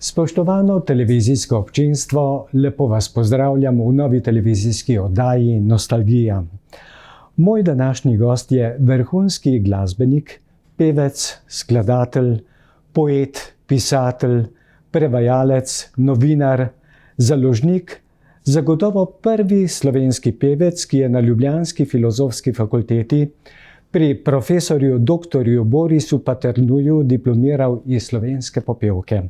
Spoštovano televizijsko občinstvo, lepo vas pozdravljam v novi televizijski oddaji Nostalgija. Moj današnji gost je vrhunski glasbenik, pevec, skladatelj, poet, pisatelj, prevajalec, novinar, založnik, zagotovo prvi slovenski pevec, ki je na ljubljanski filozofski fakulteti pri profesorju dr. Borisu Paternuju diplomiral iz slovenske popevke.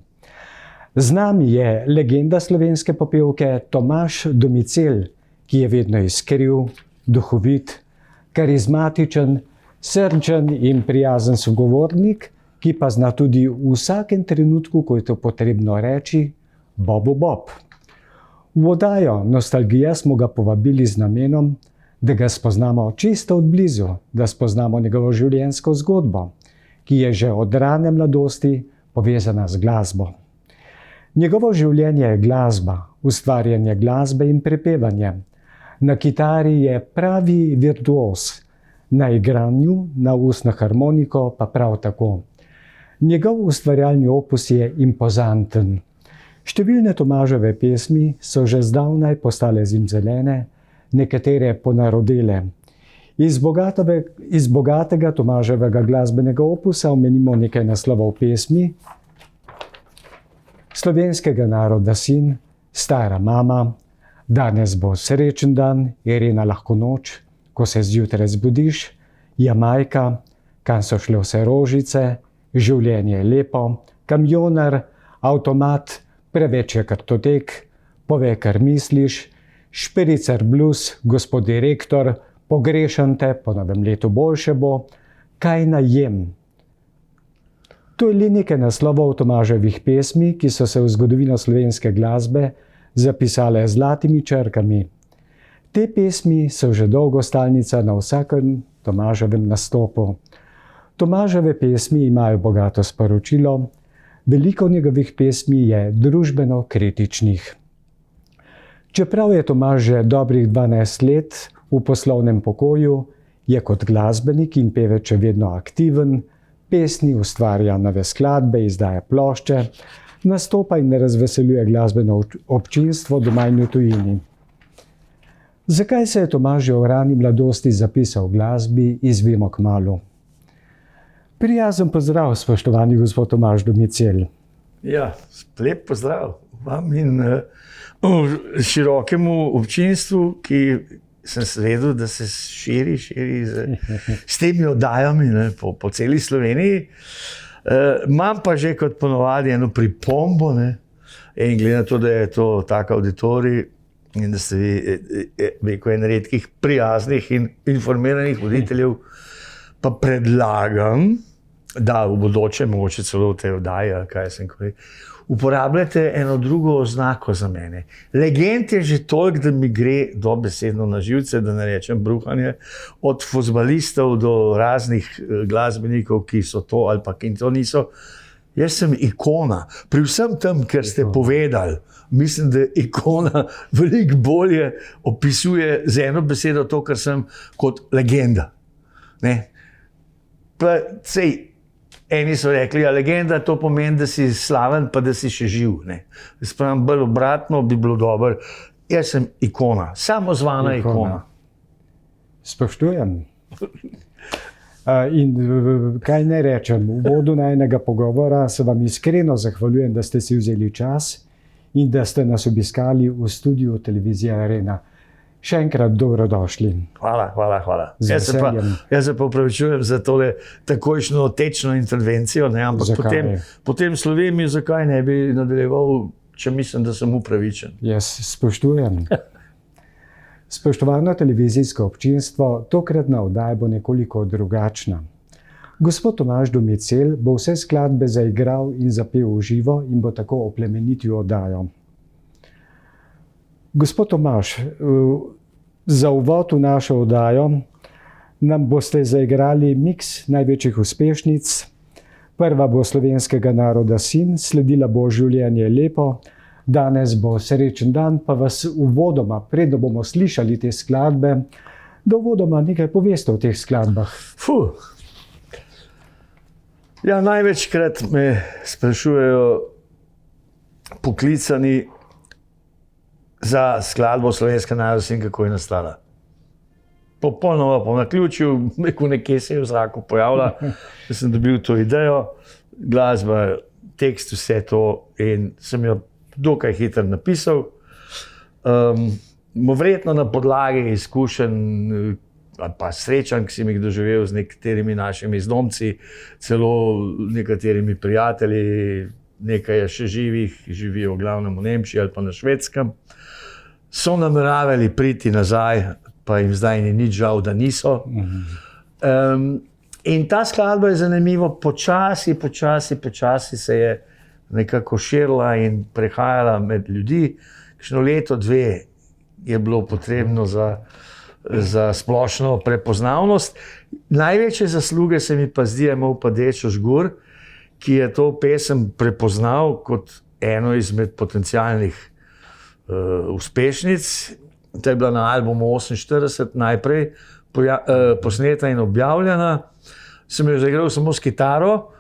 Z nami je legenda slovenske popevke Tomaž Domicel, ki je vedno iskriv, duhovit, karizmatičen, srčen in prijazen sogovornik, ki pa zna tudi v vsakem trenutku, ko je to potrebno reči, Bobu Bob. V oddajo Nostalgija smo ga povabili z namenom, da ga spoznamo čisto od blizu, da spoznamo njegovo življenjsko zgodbo, ki je že od rane mladosti povezana z glasbo. Njegovo življenje je glasba, ustvarjanje glasbe in prepevanje. Na kitari je pravi virtuoz, na igranju, na ustno harmoniko pa prav tako. Njegov ustvarjalni opus je impozanten. Številne Tomaževe pesmi so že zdavnaj postale zimzelene, nekatere ponarodele. Iz bogatega Tomaževega glasbenega opusa omenimo nekaj naslovov pesmi: Slovenskega naroda sin, Stara mama, Danes bo srečen dan, Irena lahko noč, Ko se zjutraj zbudiš, Jamajka, Kam so šle vse rožice, Življenje je lepo, Kamionar, Avtomat, Preveč je kartotek, Povej, kar misliš, Špericer blues, Gospod direktor, Pogrešam te, Po novem letu boljše bo, Kaj naj jem. To je le nekaj naslovov Tomaževih pesmi, ki so se v zgodovino slovenske glasbe zapisale z zlatimi črkami. Te pesmi so že dolgo stalnica na vsakem Tomaževem nastopu. Tomaževe pesmi imajo bogato sporočilo, veliko njegovih pesmi je družbeno kritičnih. Čeprav je Tomaž že dobrih 12 let v poslovnem pokoju, je kot glasbenik in pevec še vedno aktiven, pesmi ustvarja nove skladbe, izdaja plošče, nastopa in razveseljuje glasbeno občinstvo doma in v tujini. Zakaj se je Tomaž že v rani mladosti zapisal v glasbi, izvemo kmalu. Prijazen pozdrav, spoštovani gospod Tomaž Domicel. Ja, lep pozdrav vam in širokemu občinstvu, ki sem sledil, da se širi s temi oddajami po celi Sloveniji. Imam pa že kot ponovadi eno pripombo, in glede na to, da je to tak auditorij in da ste vi en redkih prijaznih in informiranih voditeljev, pa predlagam, da v bodoče, mogoče celo v tej oddaji, uporabljate eno drugo oznako za mene. Legend je že toliko, da mi gre dobesedno na živce, da ne rečem bruhanje, od fuzbalistov do raznih glasbenikov, ki so to ali pa ki to niso. Jaz sem ikona. Pri vsem tem, kar ste povedali, mislim, da ikona veliko bolje opisuje z eno besedo to, kar sem kot legenda. Eni so rekli, legenda to pomeni, da si slaven, pa da si še živ. Spravim, bolj obratno bi bilo dobro. Jaz sem ikona, samozvana ikona. Spoštujem. In kaj ne rečem, v uvodu najnega pogovora se vam iskreno zahvaljujem, da ste si vzeli čas in da ste nas obiskali v studiu Televizije Arena. Še enkrat dobrodošli. Hvala. Jaz se pa opravičujem za tole takojšnjo tečno intervencijo, ampak potem slovim, zakaj ne bi nadaljeval, če mislim, da sem upravičen. Jaz spoštujem. Spoštovano televizijsko občinstvo, tokratna oddaja bo nekoliko drugačna. Gospod Tomaž Domicel bo vse skladbe zaigral in zapel v živo in bo tako oplemenitil oddajo. Gospod Tomaž, za uvod v našo oddajo nam boste zaigrali miks največjih uspešnic. Prva bo Slovenskega naroda sin, sledila bo Življenje je lepo, Danes bo srečen dan, pa vas uvodoma, predno bomo slišali te skladbe, da uvodoma nekaj poveste o teh skladbah. Ja, največkrat me sprašujejo, poklicani za skladbo Slovenska narodnost in kako je nastala. Popolnoma po naključju, nekje se je v zraku pojavila, da sem dobil to idejo, glasba, tekst, vse to in sem jo dokaj hitro napisal. Verjetno na podlagi izkušenj ali pa srečanj, ki sem jih doživel z nekaterimi našimi zdomci, celo nekaterimi prijatelji, nekaj je še živih, živijo v glavnem v Nemčiji ali pa na Švedskem, so nameravali priti nazaj, pa jim zdaj ni nič žal, da niso. In ta skladba je zanimivo, počasi se je nekako širila in prehajala med ljudi. Kakšno leto, dve je bilo potrebno za splošno prepoznavnost. Največje zasluge se mi pa zdi, imel pa Dečo Žgur, ki je to pesem prepoznal kot eno izmed potencialnih uspešnic. To je bila na albumu 48 najprej posneta in objavljena. Sem jo zaigral samo s kitaro,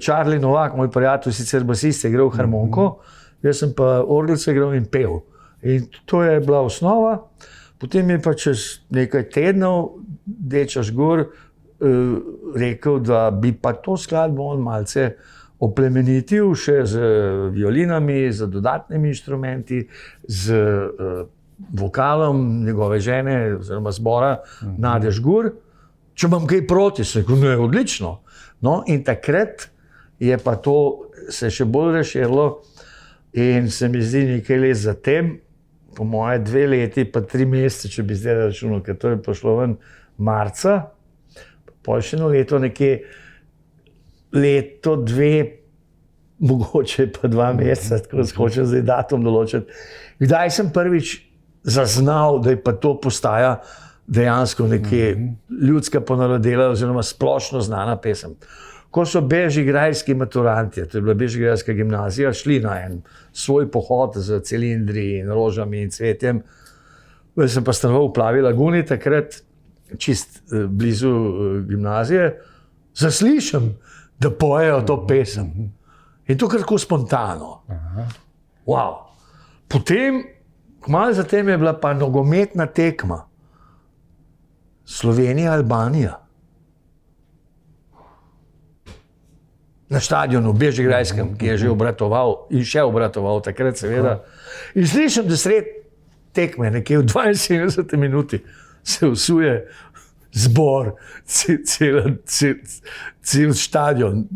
Charlie Novak, moj prijatelj, sicer basist, je igral harmoniko, jaz sem pa orglico igral in pel. In to je bila osnova. Potem je pa čez nekaj tednov Dečo Žgur rekel, da bi pa to skladbo on malce oplemenitil še z violinami, z dodatnimi inštrumenti, z vokalom njegove žene oziroma zbora Nade Žgur. Če imam kaj proti, se je odlično. No, in takrat je pa to se še bolj razširilo in se mi zdi nekaj let zatem, po moje 2 leti, pa 3 mesece, če bi zdaj računal, ker to je pošlo ven marca, pol še eno leto, nekje leto, 2, mogoče pa 2 meseca, tako da hočem zdaj datum določiti. Kdaj sem prvič zaznal, da je pa to postaja dejansko nekje ljudska ponarodela oziroma splošno znana pesem. Ko so bežigrajski maturanti, to je bila bežigrajska gimnazija, šli na en svoj pohod z cilindri in rožami in cvetjem. Jaz sem pa stanoval v Plavi laguni, takrat čist blizu gimnazije, zaslišam, da pojejo to pesem. In to kar tako spontano. Wow. Potem, kmalu zatem je bila pa nogometna tekma. Slovenija-Albanija. Na stadionu bežigrajskem, ki je že obratoval in še obratoval takrat seveda. In slišim, da sred tekme, nekje v 72 minuti, se vsuje zbor, cel stadion.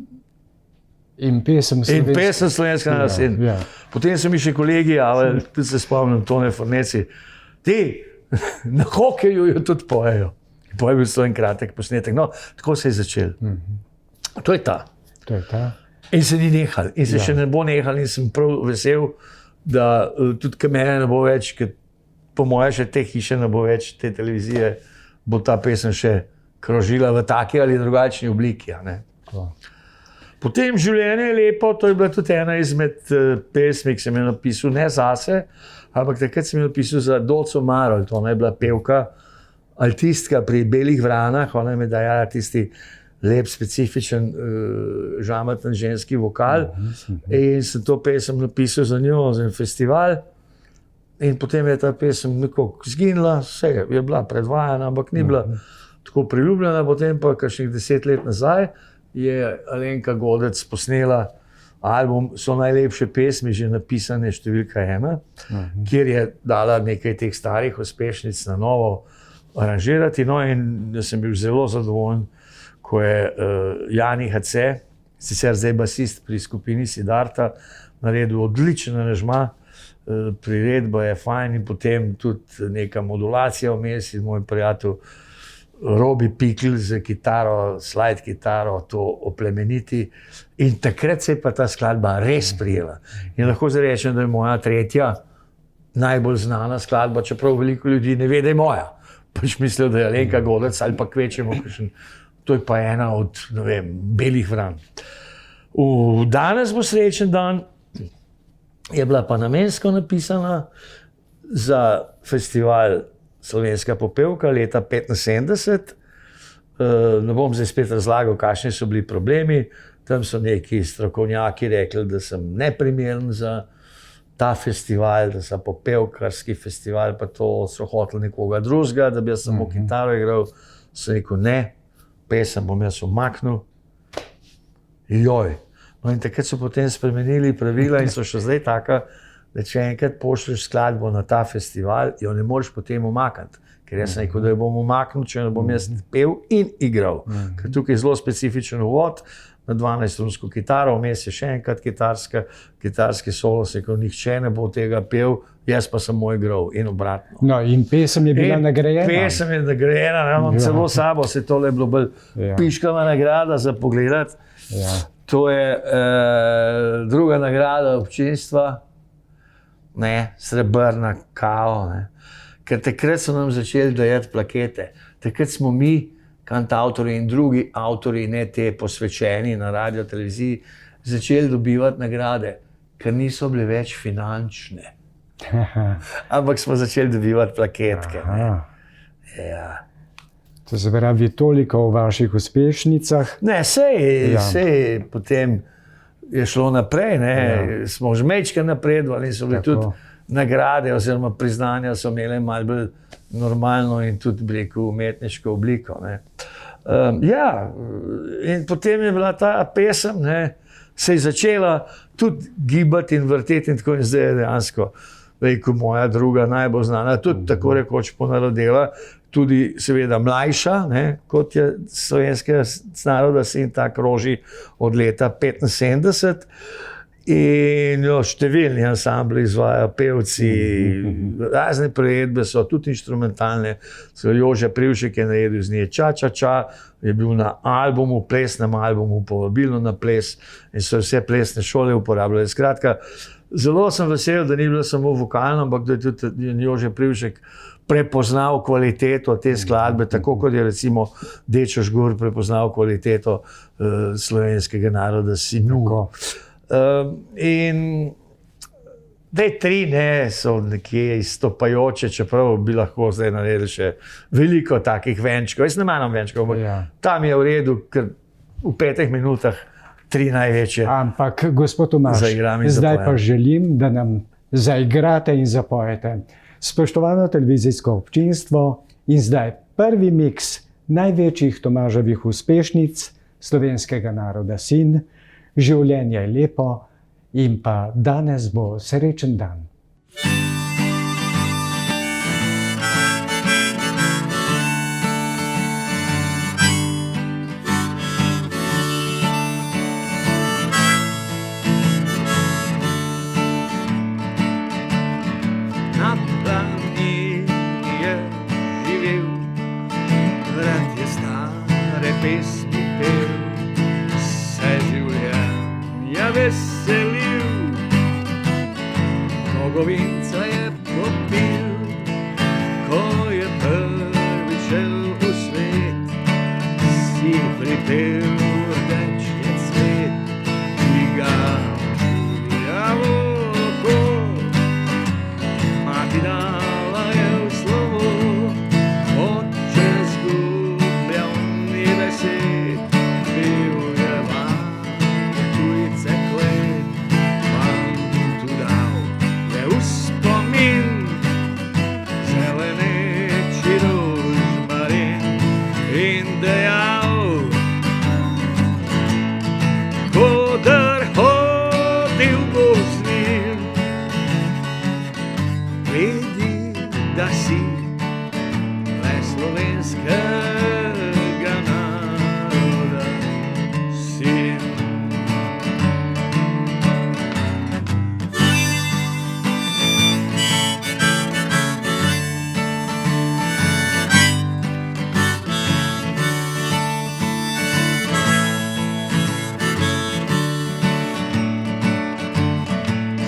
In pesem Slovenska narodnost. Ja. Potem so mi še kolegi, ali tudi se spomnim, Tone Forneci, na hokeju jo tudi pojejo. Poje bil to en kratek posnetek. No, tako se je začel. To je ta. In se ni nehal. In se še ne bo nehal. In sem prav vesel, da tudi kad mene ne bo več, ker po moje še te hiše ne bo več, te televizije, bo ta pesem še krožila v taki ali drugačni obliki. Potem Življenje je lepo, to je bila tudi ena izmed pesmi, ki sem jo napisal ne zase, ampak takrat sem jo napisal za Dolco Marol, to ona je bila pevka, altistka pri Belih vranah, ona je mi dajala tisti lep, specifičen, žamaten ženski vokal in sem to pesem napisal za njo, za en festival in potem je ta pesem nekako zginila, vse je bila predvajana, ampak ni bila tako priljubljena, potem pa kakšnih 10 let nazaj je Alenka Godec posnela album So najlepše pesmi, že napisane številka 1, kjer je dala nekaj teh starih uspešnic na novo aranžirati. No, in sem bil zelo zadovoljen, ko je Jani HC, sicer zdaj basist pri skupini Siddharta, naredil odličen aranžma, priredba je fajn in potem tudi neka modulacija vmes in moj prijatelj Robi Pikl z kitaro, slide kitaro, to oplemeniti. In takrat se je pa ta skladba res prijela. In lahko zdaj rečem, da je moja 3. najbolj znana skladba, čeprav veliko ljudi ne ve, da je moja. Pač mislijo, da je Alenka Godec ali pa kvečemo kakšen. To je pa ena od, ne vem, Belih vran. Danes bo srečen dan, je bila pa namensko napisana za festival Slovenska popevka leta 1975. Ne bom zdaj spet razlagal, kakšni so bili problemi. Tam so neki strokovnjaki rekli, da sem neprimeren za ta festival, da so popevkarski festival, pa to so hoteli nekoga drugega, da bi jaz samo kitaro igral. Sem rekel, ne, pesem bom jaz umaknil. Joj. No in takrat so potem spremenili pravila in so še zdaj taka, da če enkrat pošlješ skladbo na ta festival, jo ne moreš potem umakniti. Ker jaz sem rekel, da jo bom umaknil, če ne bom jaz pel in igral. Ker tukaj je zelo specifičen uvod, na 12-strunsko kitaro, vmes je še enkrat kitarski solo, se rekel, nihče ne bo tega pel, jaz pa samo igral in obratno. No, in pesem je bila nagrajena. Pesem je nagrajena, imam celo sabo, se tole je bilo bolj piškava nagrada za pogledati. Ja. To je druga nagrada občinstva, ne, srebrna kao, ne. Ker takrat so nam začeli dajati plakete. Takrat smo mi, kantavtorji in drugi avtorji, ne te posvečeni na radio, televiziji, začeli dobivati nagrade, ker niso bile več finančne. Ampak smo začeli dobivati plaketke. Ja. To se pravi toliko o vaših uspešnicah. Ne, sej potem je šlo naprej, ne. Smo žmečke napredovali in so bili tudi nagrade oziroma priznanja so imele malo bolj normalno in tudi, bi rekel, umetniško obliko. Ne. Ja, in potem je bila ta pesem, ne, se je začela tudi gibati in vrteti in tako in zdaj je dejansko, rekel, moja druga najbolj znana, tudi tako rekoč ponarodela, tudi seveda mlajša, ne, kot je slovenskega naroda sin, ta kroži od leta 75. In jo številni ansambli izvajajo, pevci, razne priredbe so, tudi inštrumentalne. Jože Privšek je naredil z nje Ča, je bil na albumu, plesnem albumu, povabilo na ples in so vse plesne šole uporabljali. Skratka, zelo sem vesel, da ni bilo samo vokalno, ampak da je tudi Jože Privšek prepoznal kvaliteto te skladbe, tako kot je recimo Dečo Žgur prepoznal kvaliteto slovenskega naroda Sinu. In te tri so nekje izstopajoče, čeprav bi lahko zdaj naredili še veliko takih venčkov. Jaz ne maram venčkov, tam je v redu, ker v 5 minutah 3 največje. Ampak, gospod Tomaž, zdaj pa želim, da nam zaigrate in zapojete. Spoštovano televizijsko občinstvo, in zdaj prvi miks največjih Tomaževih uspešnic slovenskega naroda Sin. Življenje je lepo in pa danes bo srečen dan. Na planini je živel, brat je stare pesmi pel, se življenja veselil, nogovinca je popil, ko je prvič šel v svet, si pripel rdečni cvet, ki ga življamo oko, mati dala je v slovo, oče zgubljal ni besed, bil je tujce klet, fantu dal je v spomin, zeleneči rožmarin in dejal, kodar hodil bo z njim, vedi, da si le slovenskega naroda sin.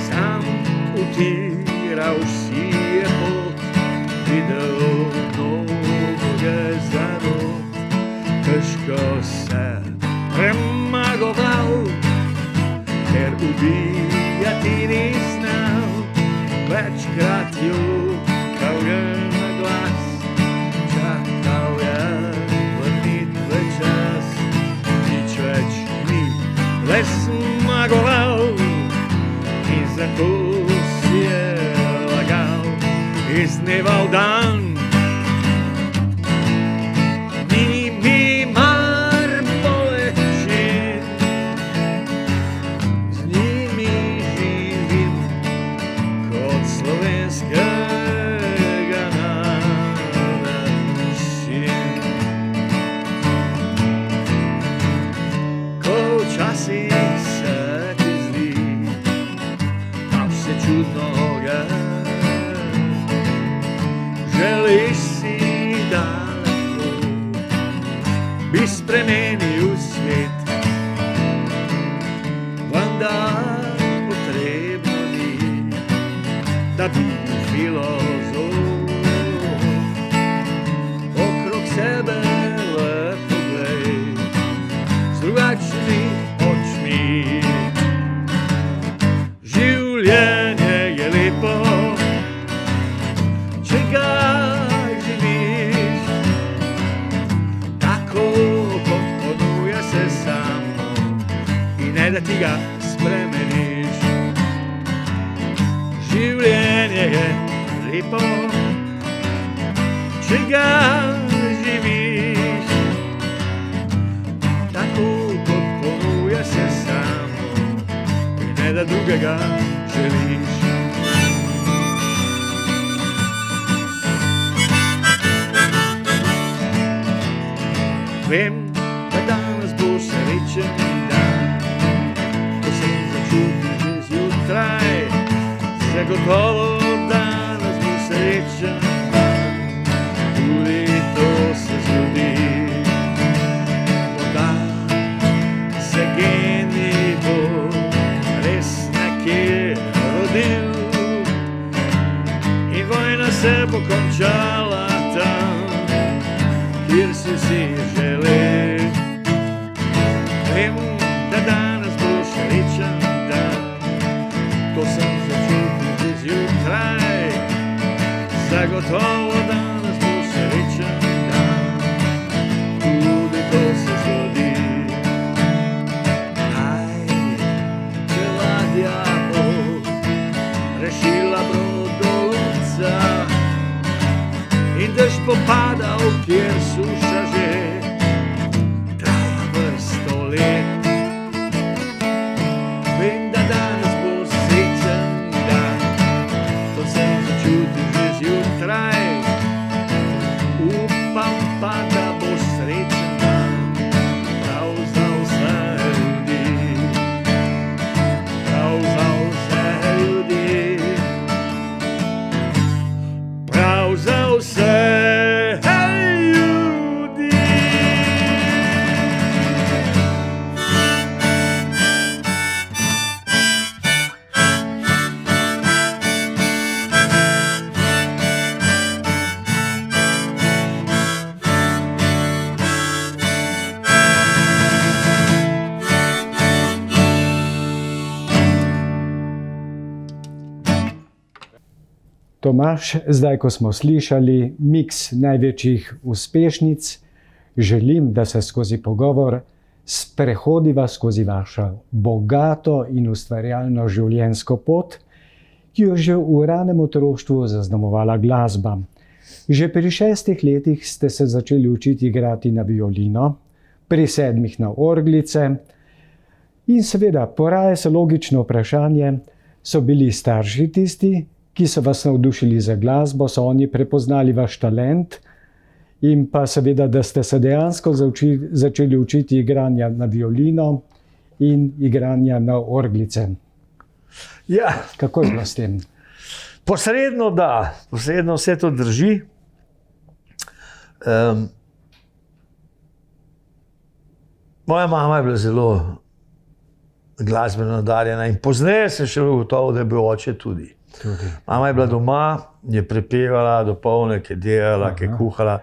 Sam utiral si je pot, videl mnoge zarod, težko se premagoval, ker ubijati ni znal, večkrat jokal je na glas, čakal je vrnitve čas, nič več ni le zmagoval in zato si iz dneva v dan. Ni mi mar bolečin, z njimi živim kot slovenskega naroda sin. Ko včasih se ti zdi, da vse čudnoga, želiš si daleko, bi spremenil svet, vendar potrebno ni, da bi filozof. Okrog sebe le poglej z drugačnimi očmi. Življenje je lepo, če ga živiš tako, kot ponuja se samo, in ne da ti ga spremeniš. Življenje je lepo, če ga živiš tako, kot ponuja se samo, in ne da drugega želiš. Vem, da danes bo srečen dan, ko sem začutil že zjutraj, zagotovo danes bo srečen dan, tudi to se zgodi. Morda se genij bo res nekje rodil in vojna se bo končala tam, kjer si si želel. Vem, da danes bo srečen dan, to sem začutil že zjutraj, zagotovo danes bo srečen dan, tudi to se zgodi. Naj, če ladja bo rešila brod do lonca in dež bo padal, kjer suša že traja vrsto let. Vem, da danes bo srečen dan, to sem začutil že zjutraj, upam pa, da bo srečen dan prav za vse ljudi, prav za vse ljudi, prav za vse. Tomaž, zdaj ko smo slišali miks največjih uspešnic, želim, da se skozi pogovor sprehodiva skozi vašo bogato in ustvarjalno življenjsko pot, ki jo že v ranem otroštvu zaznamovala glasba. Že pri 6 letih ste se začeli učiti igrati na violino, pri 7 na orglice in seveda poraja se logično vprašanje, so bili starši tisti, ki so vas navdušili za glasbo, so oni prepoznali vaš talent in pa seveda, da ste se dejansko začeli učiti igranja na violino in igranja na orglice. Ja, Kako je bilo s tem? posredno da, posredno vse to drži. Moja mama je bila zelo glasbeno nadarjena in pozneje sem še ugotovil, da je bil oče tudi. Mama je bila doma, je prepevala do polne, ki je delala, ki je kuhala.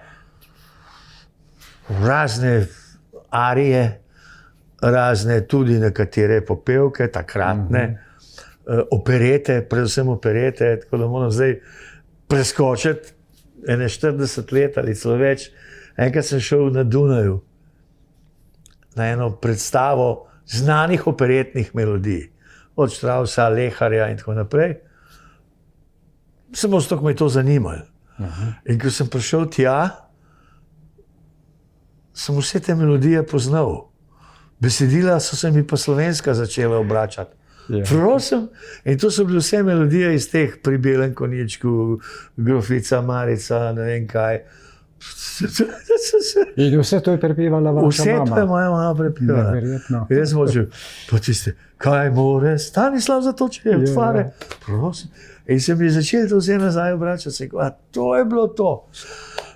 Razne arije, razne tudi nekatere popevke, takratne, operete, predvsem operete, tako da moram zdaj preskočiti ene 40 let ali celo več. Enkrat sem šel na Dunaju na eno predstavo znanih operetnih melodij, od Straussa, Leharja in tako naprej. Samo zato, ko me je to zanimalo. In ko sem prišel tja, sem vse te melodije poznal. Besedila so se mi pa slovenska začela obračati. Prosim. In to so bile vse melodije iz teh Pri belem konjičku, Grofica, Marica, ne vem kaj. In vse to je prepevala vaša Vse mama? to je moja mama prepevala. Neverjetno. Jaz sem odšel, pa tiste, kaj more, Stanislav za to, če je otvare. Prosim. In se mi je začel to vse nazaj obračati. Se rekel, to je bilo to.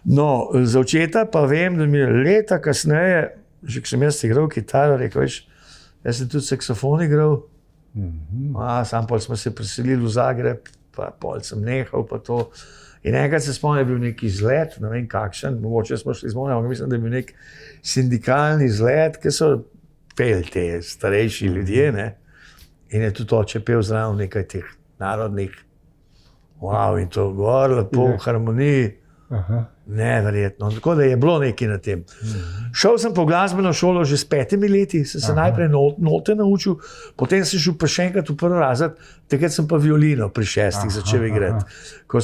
No, za očeta pa vem, da mi je leta kasneje, že ko sem jaz igral kitaro, rekel, veš, jaz sem tudi saksofon igral. Sam pol smo se preselili v Zagreb, pa pol sem nehal pa to. In enkrat se spomnim, je bil neki izlet, ne vem kakšen, mogoče smo šli zmoni, ampak mislim, da je bil nek sindikalni izlet, ki so pel te starejši ljudje, ne? In je tudi oče pel zraven nekaj teh narodnih. Wow, in to gor, lepo, v harmoniji. Neverjetno. Tako da je bilo nekaj na tem. Šel sem po glasbeno šolo že s 5 leti, sem se najprej note naučil, potem sem šel pa še enkrat v prvi razred, takrat sem pa violino pri 6 začel igrati. Ko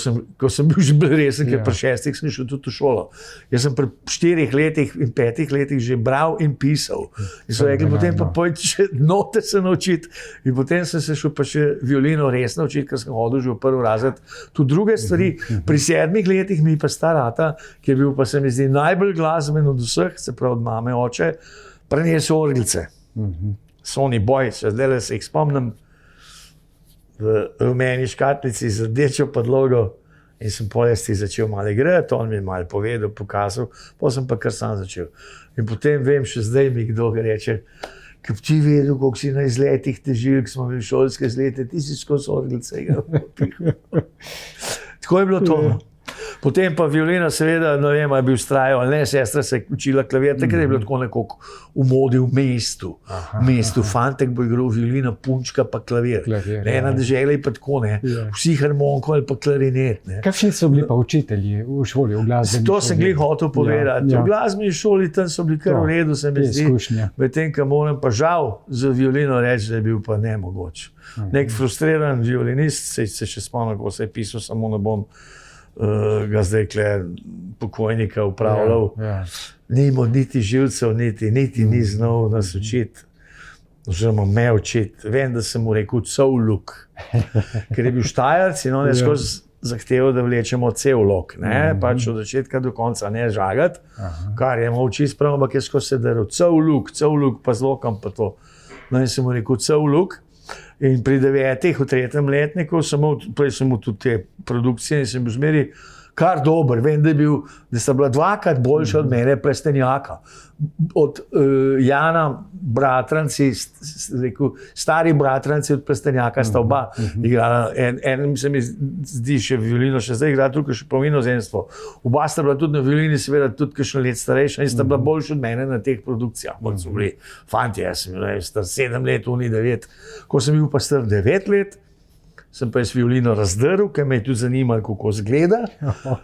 sem bil že bolj resen, ker pri 6 sem šel tudi v šolo. Jaz sem pri 4 letih in 5 letih že bral in pisal. In so rekli, potem pa pojdi še note se naučiti. In potem sem se šel pa še violino resno učiti, ker sem hodil že v prvi razred. Tu druge stvari, pri 7 letih mi pa starata, ki je bil pa se mi zdi najbolj glasben od vseh, se pravi od mame, oče, prenesel orglice. Sony Boy, še zdaj se jih spomnim, v rumeni škatlici z rdečo podlogo in sem polesti začel malo igrati, on mi je malo povedal, pokazal, potem sem pa kar sam začel. In potem vem, še zdaj mi kdo reče, ki ti vedel, koliko si na izletih težil, ki smo imeli šolske izlete, ti si skozi orglice igral. Tako je bilo to. Potem pa violina, seveda, ne vem, je bil vztrajal, ali ne, sestra se je učila klavir, takrat je bilo tako nekako v modi v mestu. V mestu, fantek bo igral violina, punčka pa klavir. Na deželi pa tako, ne. Vsi harmoniko ali pa klarinet. Kakšni so bili pa učitelji v šoli, v glasbeni šoli? To sem glih hotel povedati. V glasbeni šoli tam so bili kar v redu, se mi zdi. Medtem, ko moram pa žal za violino reči, da je bil pa nemogoč. Nek frustriran violinist, se še spomnim, ko se je pisal, samo ne bom ga zdaj pokojnika upravljal. Ni imel niti živcev, niti ni znal nas učiti, oziroma me učiti. Vem, da sem mu rekel cel luk, ker je bil Štajerc in on je skozi zahteval, da vlečemo cel lok, pač od začetka do konca, ne žagati, kar je imel čisto prav, ampak je skozi se daril cel luk, pa z lokom pa to. No in sem mu rekel cel luk. In pri 9, v 3. letniku, prej sem imel tudi te produkcije in sem bil zmeri kar dober. Vem, da sta bila 2-krat boljša od mene Plestenjaka. Od Jana bratranci, stari bratranci od Plestenjaka sta oba igrala. En se mi zdi še violino, še zdaj igra tukaj še po inozemstvu. Oba sta bila tudi na violini, seveda tudi kakšno let starejša in sta bila boljša od mene na teh produkcijah. So bili fanti, jaz sem bil star 7 let, oni 9. Ko sem bil pa star 9 let, sem pa jaz violino razdrl, ker me je tudi zanimalo, kako izgleda.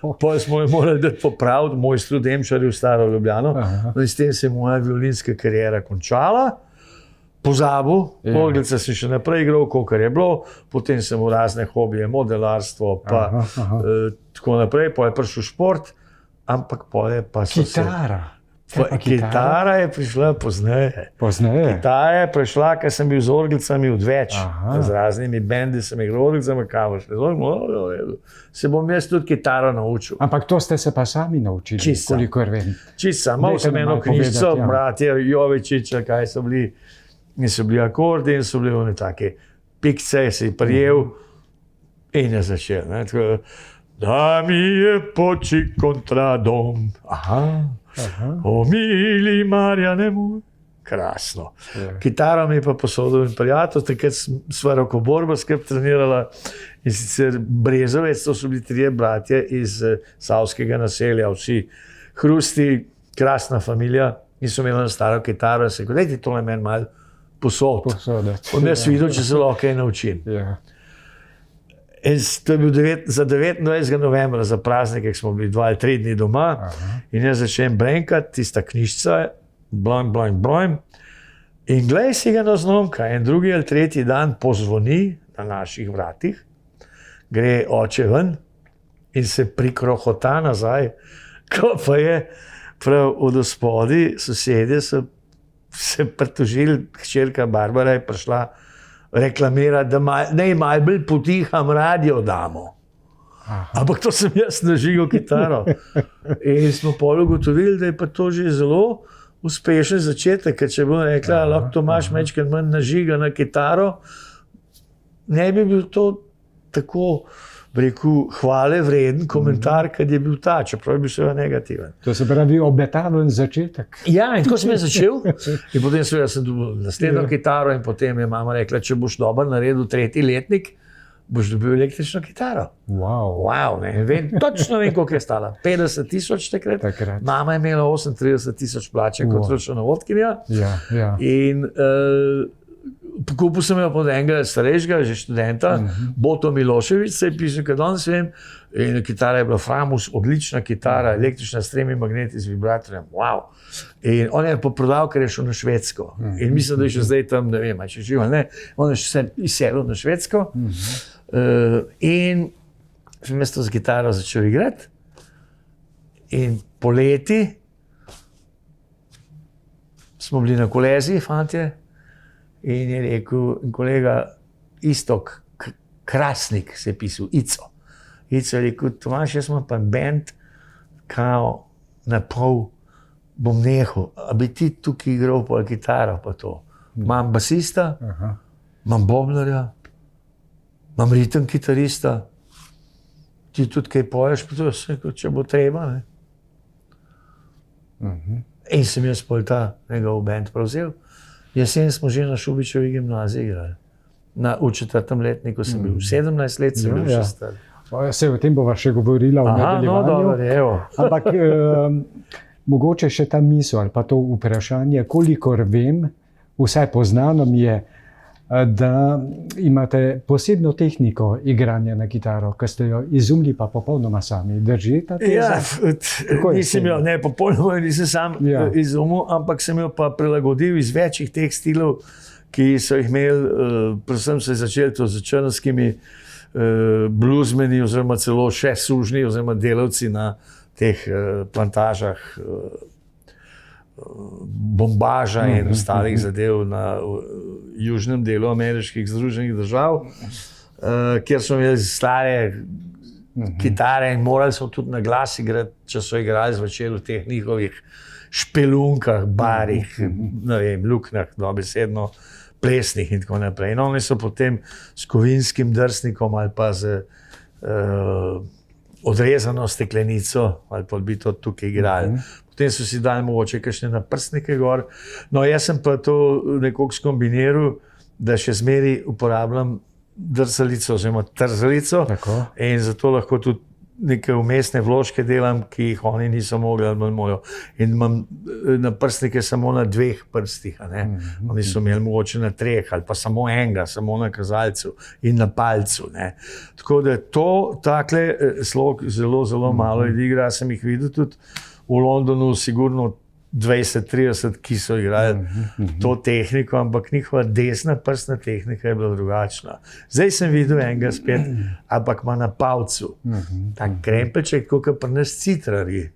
Potem smo jo morali dati popraviti, mojstru Demšarju v Staro Ljubljano. No in s tem se je moja violinska kariera končala. Pozabil, orglice sem še naprej igral, kolikor je bilo, potem sem v razne hobije, modelarstvo, pa tako naprej, potem je prišel šport, ampak potem pa so se... Kitara je prišla pozneje. Kitara je prišla, ker sem bil z orglicami odveč. Z raznimi bendi sem igral orglicami, se bom jaz tudi kitaro naučil. Ampak to ste se pa sami naučili, kolikor vem. Čisto, malo sem eno knjižico, bratje Jovičiča, kaj so bili, in so bili akordi, in so bili one take pikce, si prijel in je začel. Da mi je poči kontra dom. O mili Marjane moj. Krasno. Kitaro mi je pa posodil in prijatelj, takrat sva Rokoborba skrb trenirala in sicer Brezovec, to so bili 3 bratje iz Savskega naselja, vsi Hrusti, krasna familija in so imeli staro kitaro in se rekel, dajte tole meni malo posoditi. Od jaz videl, če se lahko kaj naučim. To je bil za 29. novembra, za praznike, ki smo bili 2 ali 3 dni doma in jaz začnem brenkati, tista knjižica, blojm. In glej si ga na zlomka, en drugi ali tretji dan pozvoni na naših vratih, gre oče ven in se prikrohota nazaj, ko pa je prav od spodaj, sosedje so se pritožili, hčerka Barbara je prišla reklamirati, da naj malo bolj potiham radio damo. Ampak to sem jaz nažigal kitaro. In smo pol ugotovili, da je pa to že zelo uspešen začetek, ker če bom rekla, lahko Tomaž majčkeno manj nažiga na kitaro, ne bi bil to tako, rekel, hvale vreden komentar, kad je bil ta, čeprav je bil seveda negativen. To se pravi obetaven začetek. Ja, in tako sem jaz začel. In potem sem dobil naslednjo kitaro in potem je mama rekla, če boš dober naredil 3. letnik, boš dobil električno kitaro. Wow, ne vem, točno vem, koliko je stala. 50,000 takrat. Mama je imela 38,000 plače kot računovodkinja. Ja. In kupil sem jo pod enega starejšega, že študenta, Boto Milošević, se je pisal, kad danes vem, in kitara je bila Framus, odlična kitara, električna s 3 magneti z vibratorjem, wow. In on je pa prodal, ker je šel na Švedsko. In mislim, da je še zdaj tam, ne vem, če živ ali ne, on je še izselil na Švedsko. In sem jaz to z kitaro začel igrati. In poleti smo bili na kolezi, fantje, in je rekel, kolega Istok Krasnik se je pisal, Ico. Ico je rekel, Tomaž, jaz imam pa band, kao na pol bom nehal, a bi ti tukaj igral pa kitaro pa to. Imam basista, imam bobnarja, imam ritem kitarista, ti tudi kaj poješ, pa to je, če bo treba. Ne? In sem jaz pol ta njegov band prevzel. Jesen smo že na Šubičevi gimnaziji igrali. V 4. letniku sem bil, 17 let sem bil še star. Se o tem bova še govorila v nadaljevanju. Ampak mogoče še ta misel ali pa to vprašanje, kolikor vem, vsaj poznano mi je, da imate posebno tehniko igranja na kitaro, ki ste jo izumili pa popolnoma sami. Drži ta teza? Nisem jo, ne, popolnoma nisem sam izumil, ampak sem jo pa prilagodil iz večjih teh stilov, ki so jih imeli, predvsem se je začelo to z črnskimi bluzmeni oziroma celo še sužnji oziroma delavci na teh plantažah bombaža in ostalih zadev na južnem delu ameriških Združenih držav, kjer so imeli stare kitare in morali so tudi na glas igrati, če so igrali zvečer v teh njihovih špelunkah, barih, ne vem, luknjah, dobesedno plesnih in tako naprej. In oni so potem s kovinskim drsnikom ali pa z odrezano steklenico ali pa bi to tukaj igrali. Potem so si dali mogoče kakšne naprstnike gor. No, jaz sem pa to nekako skombiniral, da še zmeri uporabljam drsalico oziroma trzalico. In zato lahko tudi neke umestne vložke delam, ki jih oni niso mogli ali mojo. In imam naprstnike samo na 2 prstih. Oni so imeli mogoče na 3 ali pa samo enega, samo na kazalcu in na palcu. Tako da to takle slog zelo, zelo malo ljudi igra. Sem jih videl tudi v Londonu, sigurno 20-30, ki so igrali to tehniko, ampak njihova desna prstna tehnika je bila drugačna. Zdaj sem videl enega spet, ampak ima na palcu. Tak krempelček, kot pri nas citrarji.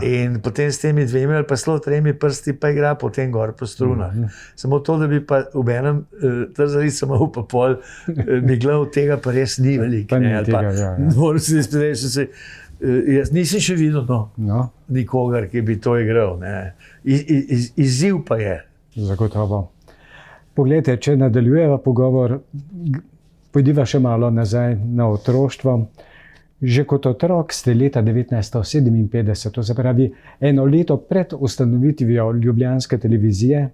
In potem s temi 2 ali pa celo 3 prsti pa igra potem gor po strunah. Samo to, da bi pa v enem trzalico imel pa pol miglav, tega pa res ni veliko. Moram se izpredeti, jaz nisem še videl nikogar, ki bi to igral. Izziv pa je. Zagotovo. Poglejte, če nadaljujeva pogovor, pojdiva še malo nazaj na otroštvo. Že kot otrok ste leta 1957, to se pravi 1 leto pred ustanovitvijo ljubljanske televizije,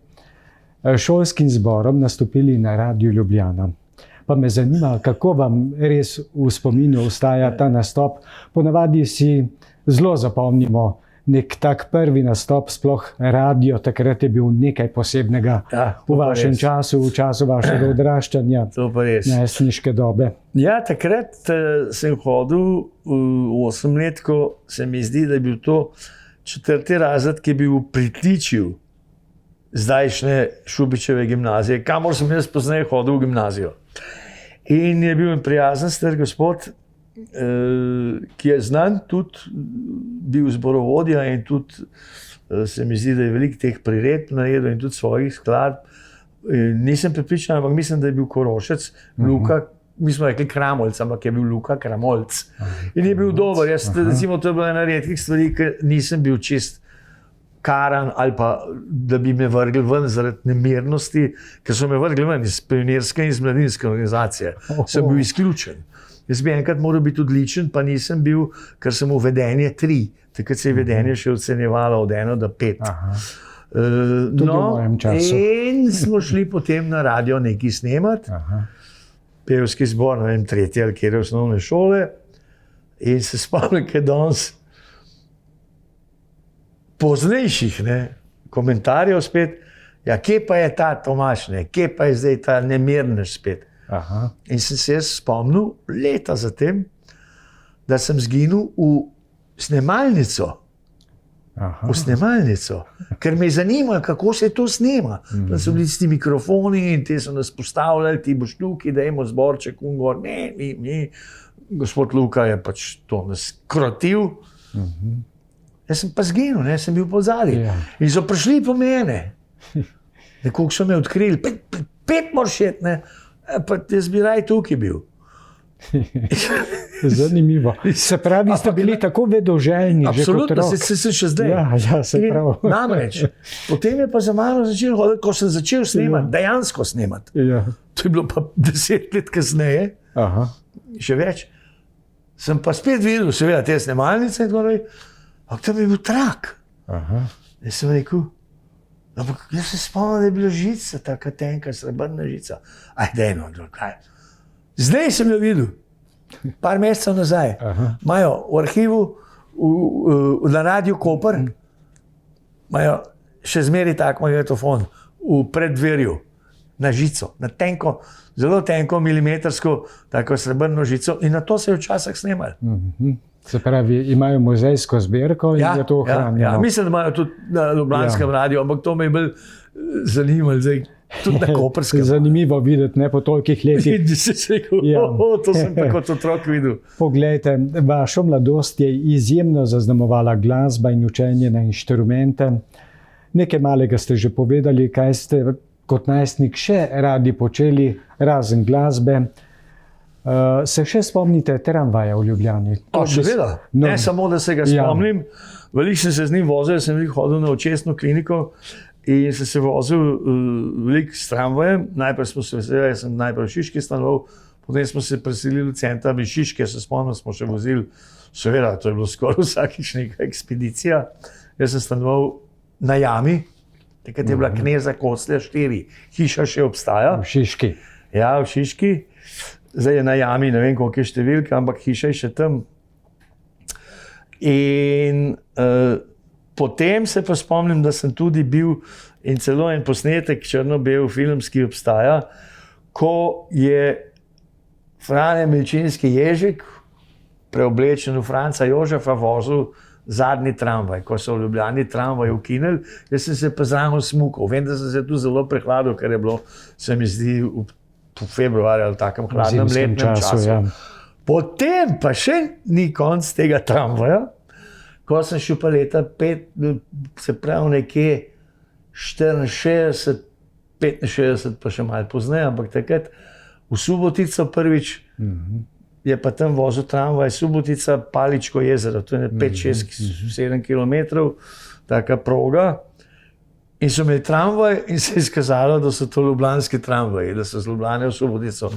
šolskim zborom nastopili na Radiu Ljubljana. Pa me zanima, kako vam res v spominu ostaja ta nastop. Ponavadi si zelo zapomnimo nek tak prvi nastop, sploh radio, takrat je bil nekaj posebnega v vašem času, v času vašega odraščanja, najstniške dobe. Ja, takrat sem hodil v 8-letko, se mi zdi, da je bil to 4. razred, ki je bil v pritličju zdajšnje Šubičeve gimnazije, kamor sem jaz pozneje hodil v gimnazijo. In je bil en prijazen star gospod, ki je znan, tudi bil zborovodja in tudi se mi zdi, da je veliko teh priredb naredil in tudi svojih skladb. Nisem prepričan, ampak mislim, da je bil Korošec, Luka, mi smo rekli Kramolc, ampak je bil Luka Kramolc. In je bil dober. Jaz, recimo, to je bila ena redkih stvari, ker nisem bil čist karan ali pa da bi me vrgli ven zaradi nemirnosti, ker so me vrgli ven iz pionirske in iz mladinske organizacije. Sem bil izključen. Jaz bi enkrat moral biti odličen, pa nisem bil, ker sem v vedenje 3. Takrat se je vedenje še ocenjevalo od 1 do 5. In smo šli potem na radio nekaj snemati, pevski zbor, ne vem, 3. ali kjer osnovne šole, in se spomnim, kaj danes poznejših komentarjev spet, ja, kje pa je ta Tomaž, kje pa je zdaj ta nemirnež spet. In sem se jaz spomnil leta zatem, da sem zginil v snemalnico. V snemalnico, ker me je zanimalo, kako se to snema. Da so bili ti mikrofoni in te so nas postavljali, ti boš tukaj, dajmo zborček, ungor, ne. Gospod Luka je pač to nas krotil. Jaz sem pa zginil, sem bil podzadaj. In so prišli po mene. Nekoliko so me odkrili, 5 moraš šet, pa jaz bi raj tukaj bil. Zanimivo. Se pravi, ste bili tako vedoželjni. Absolutno, se še zdaj. Ja, se pravi. Namreč, potem je pa za mano začel hoditi, ko sem začel snemati, dejansko snemati. To je bilo pa 10 let kasneje, še več. Sem pa spet videl, seveda, te snemalnice in tako naprej, ampak tam je bil trak. Jaz sem rekel, ampak jaz se spomnim, da je bila žica, taka tenka, srebrna žica. Dejno, kaj. Zdaj sem jo videl, par mesecev nazaj. Imajo v arhivu, na Radiu Koper, imajo še zmeraj tak magnetofon v preddverju, na žico, na tenko, zelo tenko, milimetrsko, tako srebrno žico, in na to se je včasih snemali. Se pravi, imajo muzejsko zbirko in je to ohranjeno. Mislim, da imajo tudi na Ljubljanskem radiju, ampak to me je bolj zanimalo zdaj. Tudi na Koperskem. Zanimivo videti, po tolikih letih. In si rekel, to sem tako kot otrok videl. Poglejte, vašo mladost je izjemno zaznamovala glasba in učenje na inštrumente. Nekaj malega ste že povedali, kaj ste kot najstnik še radi počeli, razen glasbe. Se še spomnite tramvaja v Ljubljani? Seveda. Ne samo, da se ga spomnim. Veliko sem se z njim vozil, sem hodil na očesno kliniko. In sem se vozil veliko s tramvajem. Najprej smo se veselili, jaz sem najprej v Šiški stanoval, potem smo se preselili v center Šiške, se spomnim, smo še vozili, seveda, to je bilo skoraj vsakič neka ekspedicija. Jaz sem stanoval na jami, takrat je bila Kneza Koclja 4, hiša še obstaja. V Šiški. Ja, v Šiški. Zdaj je na jami, ne vem, koliko je številka, ampak hiša je še tam. In potem se pa spomnim, da sem tudi bil in celo en posnetek črno-bel filmski obstaja, ko je Frane Milčinski Ježek, preoblečen v Franca Jožefa, vozil zadnji tramvaj, ko so v Ljubljani tramvaj ukinili. Jaz sem se pa zraven smukal. Vem, da sem se tu zelo prehladil, ker je bilo, se mi zdi, v februarju ali takem hladnem letnem času. Potem pa še ni konc tega tramvaja, ko sem šel pa leta 5, se pravi nekje 64, 65, pa še malo pozneje, ampak takrat v Subotico prvič je pa tam vozil tramvaj, Subotica, Paličko jezero, to je 5, 6, 7 kilometrov, taka proga. In so imeli tramvaj in se je izkazalo, da so to ljubljanski tramvaji, da so z Ljubljane v Subotico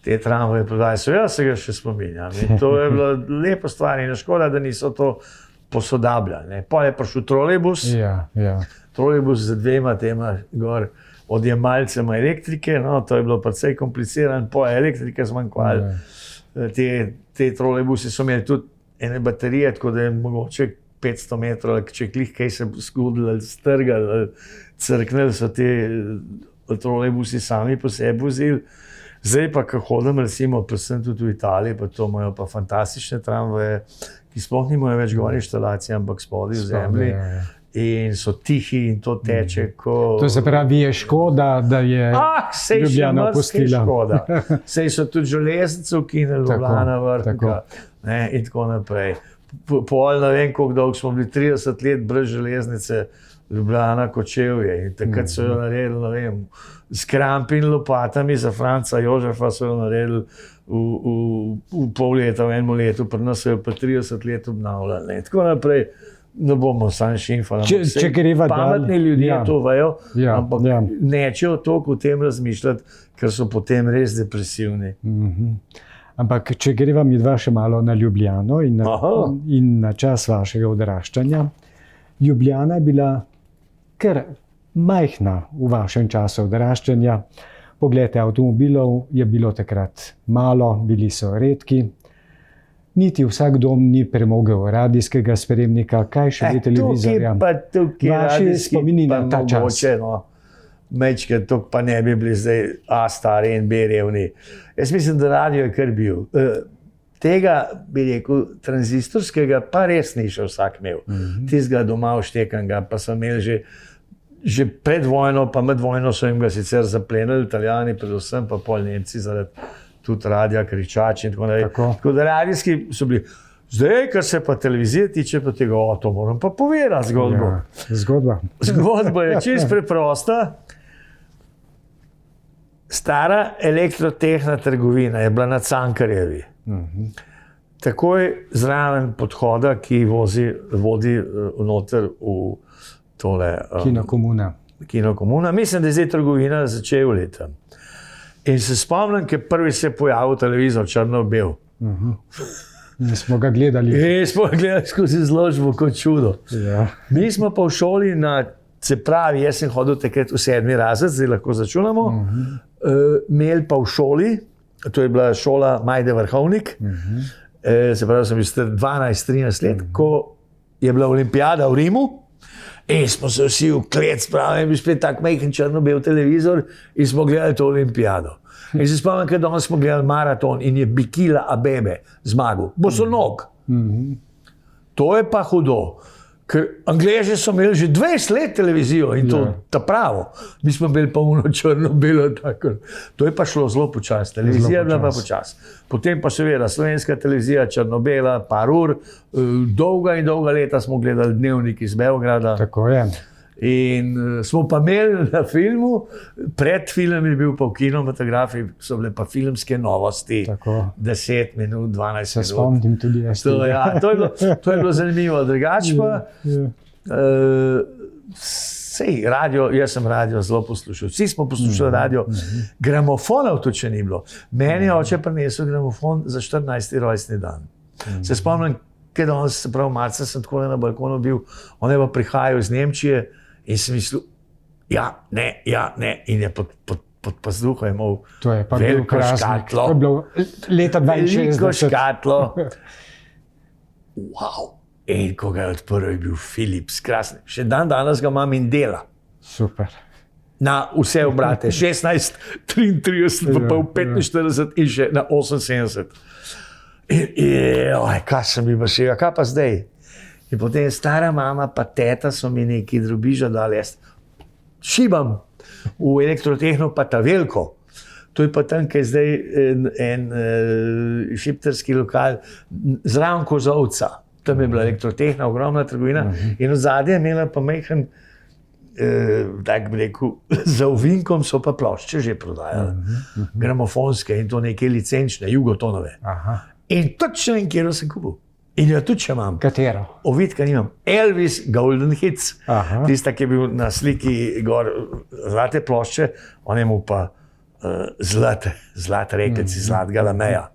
te tramvaje prodali. Ja, se ga še spominjam. In to je bila lepa stvar in škoda, da niso to posodabljali. Potem je prišel trolejbus, trolejbus z 2 tema gor odjemalcema elektrike, no, to je bilo precej komplicirano, po elektrike zmanjkovali. Te trolejbusi so imeli tudi ene baterije, tako da je mogoče 500 metrov, če klih kaj se zgodilo, strgali, crknili so te trolejbusi sami po sebi vozili. Zdaj pa, ko hodim, recimo, predvsem tudi v Italiji, pa to imajo pa fantastične tramvaje, ki sploh nimajo več gor inštalacije, ampak spodaj v zemlji. in so tihi in to teče. To se pravi, je škoda, da je Ljubljana opustila. Sej so tudi železnice ukinili, Ljubljana vrhunka in tako naprej. Pol ne vem, koliko dolgo smo bili, 30 let brez železnice, Ljubljana Kočevje. In takrat so jo naredili, ne vem, s krampi in lopatami za Franca Jožefa so jo naredili v pol leta, v enem letu, pri nas so jo pa 30 let obnavljali. Tako naprej. Ne bomo sam šimfali. Če greva pametni ljudje to vejo, ampak nečejo toliko o tem razmišljati, ker so potem res depresivni. Ampak če greva midva še malo na Ljubljano in na čas vašega odraščanja, Ljubljana je bila kar majhna v vašem času odraščanja. Poglejte, avtomobilov je bilo takrat malo, bili so redki. Niti vsak dom ni premogel radijskega sprejemnika, kaj še je televizorja. Vaši spomini na ta čas. Mečke, to pa ne bi bili zdaj A stari in B revni. Jaz mislim, da radio je kar bil. Tega, bi rekel, tranzistorskega pa res ni še vsak imel. Tistega doma vštekanega pa so imeli že pred vojno, pa med vojno so jim ga sicer zaplenili, Italijani predvsem, pa pol Nemci zaradi tudi radija, kričači in tako naprej. Tako da radijski so bili. Zdaj, kar se pa televizije tiče, pa tega, to moram pa povedati zgodbo. Zgodba je čisto preprosta. Stara elektrotehna trgovina je bila na Cankarjevi. Takoj zraven podhoda, ki vodi noter v tole Kino Komuna. Mislim, da je zdaj trgovina začela leta. In se spomnim, ker prvi se je pojavil televizor črno-bel. Mi smo ga gledali. Smo ga gledali skozi izložbo kot čudo. Mi smo pa v šoli se pravi, jaz sem hodil takrat v 7. razred, zdaj lahko začunamo, imeli pa v šoli, to je bila šola Majde Vrhovnik, se pravi, sem bil 12-13 let, ko je bila olimpijada v Rimu, in smo se vsi v klet spravili, in bi spet tak majhen črno-bel televizor in smo gledali to olimpijado. In se spomnim, kad danes smo gledali maraton in je Bikila Abebe zmagal. Bosonog. To je pa hudo. Ker Angleži so imeli že 20 let televizijo in to ta pravo. Mi smo imeli pa uno črno-belo tako. To je pa šlo zelo počas. Televizija je bila pa počas. Potem pa seveda slovenska televizija črno-bela, par ur, dolga in dolga leta smo gledali Dnevnik iz Beograda. Tako je. In smo pa imeli na filmu, pred filmom je bil pa v kinematografiji, so bile pa filmske novosti, 10 minut, 12 minut. Se spomnim tudi jaz. To je bilo zanimivo. Drugače pa, radio, jaz sem radio zelo poslušal. Vsi smo poslušali radio. Gramofonov tudi še ni bilo. Meni je oče prinesel gramofon za 14. rojstni dan. Se spomnim, kaj danes, se pravi, marca sem tako na balkonu bil, on je pa prihajal iz Nemčije in sem mislil, ja, ne, in je pod pazduho imel veliko škatlo. To je bilo leta 62. Veliko škatlo. Wow! In ko ga je odprl, je bil Philips, krasni. Še danes ga imam in dela. Super. Na vse obrate, 16, 33, pa v 45 in še na 78. Kaj sem bil še, kaj pa zdaj? In potem stara mama pa teta so mi neki drobiža dali, jaz šibam v elektrotehno pa ta veliko. To je pa tam, kaj je zdaj en šiptarski lokal, zraven Kozovca. Tam je bila elektrotehna, ogromna trgovina in od zadnje je imela pa majhen, tak bi rekel, za ovinkom so pa plošče že prodajali. Gramofonske in to neke licenčne, jugotonove. In točno vem, kjer sem kupil. In jo tudi še imam. Katero? Ovitka nimam. Elvis Golden Hits. Tista, ki je bil na sliki gor zlate plošče, on je mu pa zlate reklici, zlatega lameja.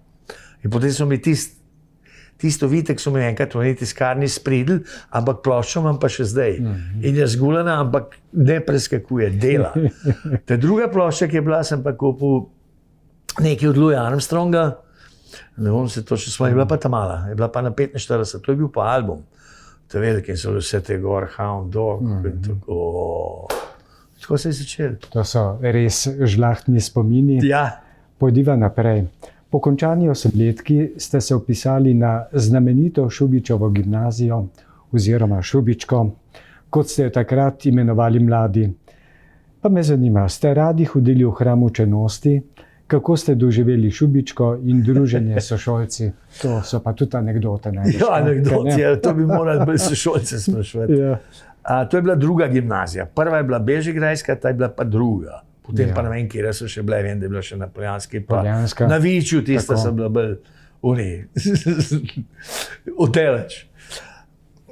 In potem so mi tisto vitek so mi enkrat v eni tiskarni spridili, ampak ploščo imam pa še zdaj. In je zgulena, ampak ne preskakuje, dela. Ta druga plošča, ki je bila, sem pa kupil nekaj od Louis Armstronga. Ne bom se točno spomnil, je bila pa ta mala, je bila pa na 45, to je bil pa album. To je velik in so vse te gor, Hound Dog in tako. Tako se je začel. To so res žlahtni spomini. Ja. Pojdiva naprej. Po končani osemletki ste se vpisali na znamenito Šubičevo gimnazijo oziroma Šubičko. kot ste jo takrat imenovali mladi. Pa me zanima, ste radi hodili v hram učenosti, kako ste doživeli Šubičko in druženje s sošolci? To so pa tudi anekdote. Ja, anekdote, to bi morali bolj sošolce spraševati. Ja. To je bila druga gimnazija. Prva je bila Bežigrajska, ta je bila pa druga. Potem pa ne vem, kje so še bile, vem, da je bila še na Poljanski, pa na Viču, tista so bila bolj odeleč.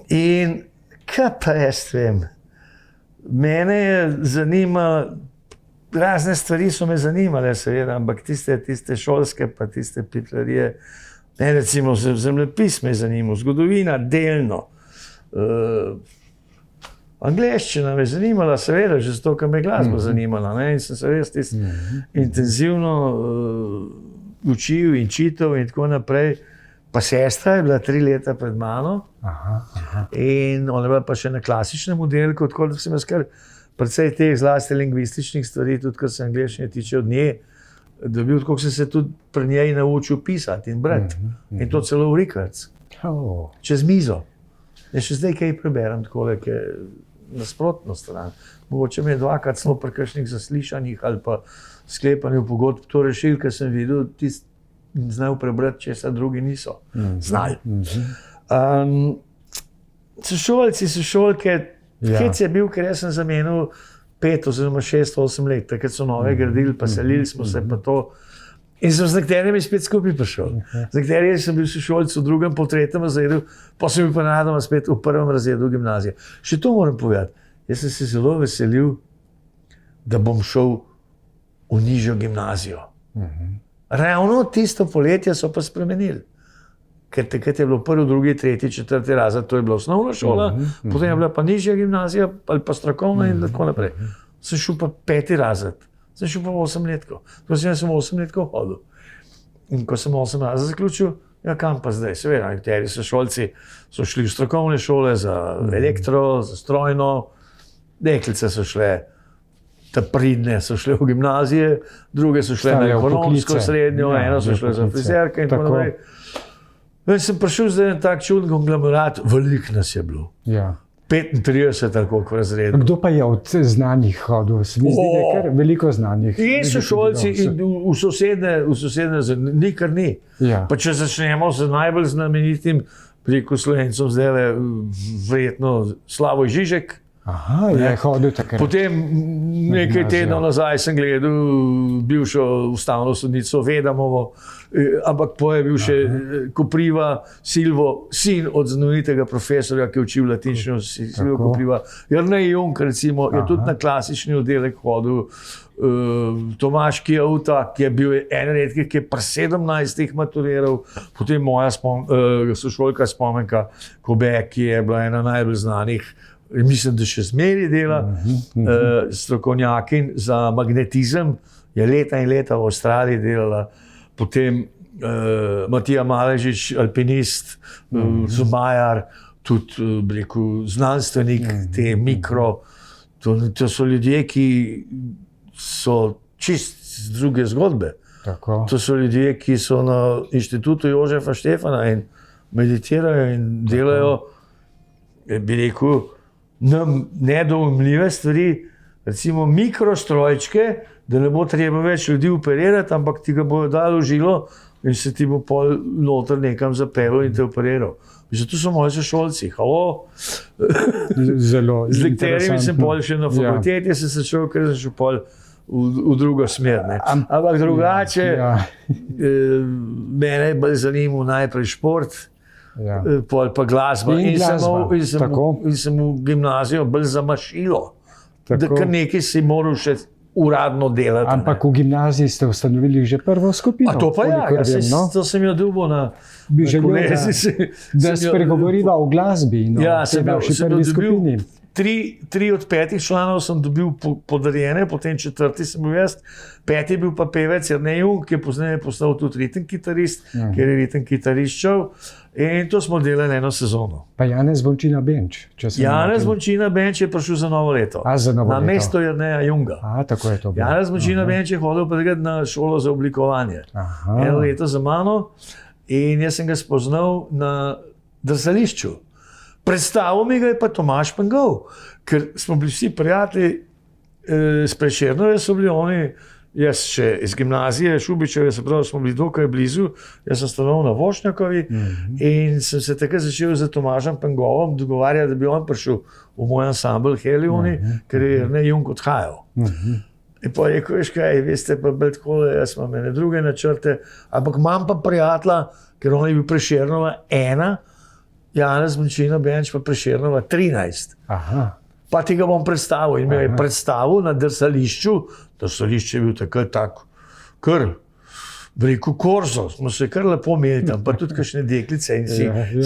In kaj pa jaz vem, mene je zanimalo, razne stvari so me zanimale, seveda, ampak tiste šolske, pa tiste pitlarije, ne, recimo zemljepis me je zanimal, zgodovina delno. Angleščina me je zanimala, seveda, že zato, ker me je glasba zanimala, ne, in sem se res intenzivno učil in čital in tako naprej. Pa sestra je bila 3 leta pred mano in ona je bila pa še na klasičnem oddelku, tako da sem jaz kar precej teh zlasti lingvističnih stvari, tudi kar se angleščine tiče od nje, dobil, tako sem se tudi pri njej naučil pisati in brati. In to celo v rikverc, čez mizo. Jaz še zdaj kaj preberem takole, ki je nasprotno stran. Mogoče me je 2-krat celo pri kakšnih zaslišanjih ali pa sklepanju pogodb to rešil, ker sem videl tisti, znajo prebrati, česa drugi niso znali. Sošolci, sošolke, hec je bil, ker jaz sem zamenil 5 oziroma 6, 8 let, takrat so nove gradili, pa selili smo se pa to. In sem z nekaterimi spet skupaj prišel. Z nekaterimi sem bil sošolc v 2., po 3. razredu, pa sem bil pa nadoma spet v 1. razredu gimnazije. Še to moram povedati, jaz sem se zelo veselil, da bom šel v nižjo gimnazijo. Ravno tisto poletje so pa spremenili. Ker takrat je bilo 1., 2., 3., 4. razred, to je bila osnovna šola, potem je bila pa nižja gimnazija ali pa strokovna in tako naprej. Sem šel pa 5. razred, sem šel pa 8 letkov. Tako sem 8 letkov hodil. In ko sem 8 razred zaključil, ja kam pa zdaj? Seveda, nekateri sošolci so šli v strokovne šole za elektro, za strojno, deklice so šle, ta pridne so šle v gimnazije, druge so šle na ekonomsko srednjo, eno so šle za frizerke in tako naprej. Jaz sem prišel zdaj na tak čuden konglomerat, veliko nas je bilo. 35 ali koliko v razredu. Kdo pa je od znanih hodil? Se mi zdi, da je kar veliko znanih. In sošolci v sosedne, nikar ni. Pa če začnemo z najbolj znamenitim preko Slovencem, zdaj verjetno Slavoj Žižek. Je hodil takrat. Potem nekaj tednov nazaj sem gledal bivšo ustavno sodnico Vedamovo, ampak je bil še Kopriva, Silvo, sin od znamenitega profesorja, ki je učil latinščino, Silvo Kopriva. Jernej Jung, recimo, je tudi na klasični oddelek hodil. Tomaž Kijauta, ki je bil en redkih, ki je pri 17 maturiral, potem moja sošolka Spomenka Kobe, ki je bila ena najbolj znanih, mislim, da še zmeri dela, strokovnjakin za magnetizem, je leta in leta v Avstraliji delala, potem Matija Maležič, alpinist, Zumajar, tudi znanstvenik, te mikro, to so ljudje, ki so čist z druge zgodbe. To so ljudje, ki so na inštitutu Jožefa Štefana in meditirajo in delajo, bi rekel, nedoumljive stvari, recimo mikrostrojčke, da ne bo treba več ljudi operirati, ampak ti ga bojo dali v žilo in se ti bo pol noter nekam zapeljal in te operiral. Zato so moji sošolci. Z lekterimi sem pol še na fakulteti, sem se šel, ker sem šel pol v drugo smer. Ampak drugače, mene je bolj zanimal najprej šport, pol pa glasba. In sem v gimnazijo bolj zamašilo, da kar nekaj si moral še uradno delati. Ampak v gimnaziji ste ustanovili že prvo skupino. A to pa to sem jo dobil na kolezi. Da spregovoriva o glasbi. Ja, sem jo dobil. 3 od 5 članov sem dobil podarjene, potem 4. sem bil jaz, 5. je bil pa pevec Jernej Jung, ki je pozneje postal tudi ritem kitarist, ker je ritem kitarist šel. In to smo delali eno sezono. Pa Janez Bončina Benč. Janez Bončina Benč je prišel za novo leto. Na mesto Jerneja Junga. Tako je to bilo. Janez Bončina Benč je hodil pa na šolo za oblikovanje. Eno leto za mano in jaz sem ga spoznal na drsališču. Predstavil mi ga je pa Tomaž Pengov, ker smo bili vsi prijatelji s Prešernove, so bili oni, jaz še iz gimnazije Šubičeve, se pravi, smo bili dokaj blizu, jaz sem stanoval na Vošnjakovi in sem se takrat začel z Tomažem Pengovom dogovarjati, da bi on prišel v moj ansambl Helioni, ker je Jernej Jung odhajal. In pa je rekel, veš kaj, veste pa bolj takole, jaz imam ene druge načrte, ampak imam pa prijatelja, ker on je bil Prešernova 1, Janez Benčina Benč pa Prešernova 13. Aha. Pa ti ga bom predstavil. In me je predstavil na drsališču. Drsališče je bil takrat tako, kar, rekel, korzo. Smo se kar lepo imeli tam, pa tudi kakšne deklice. In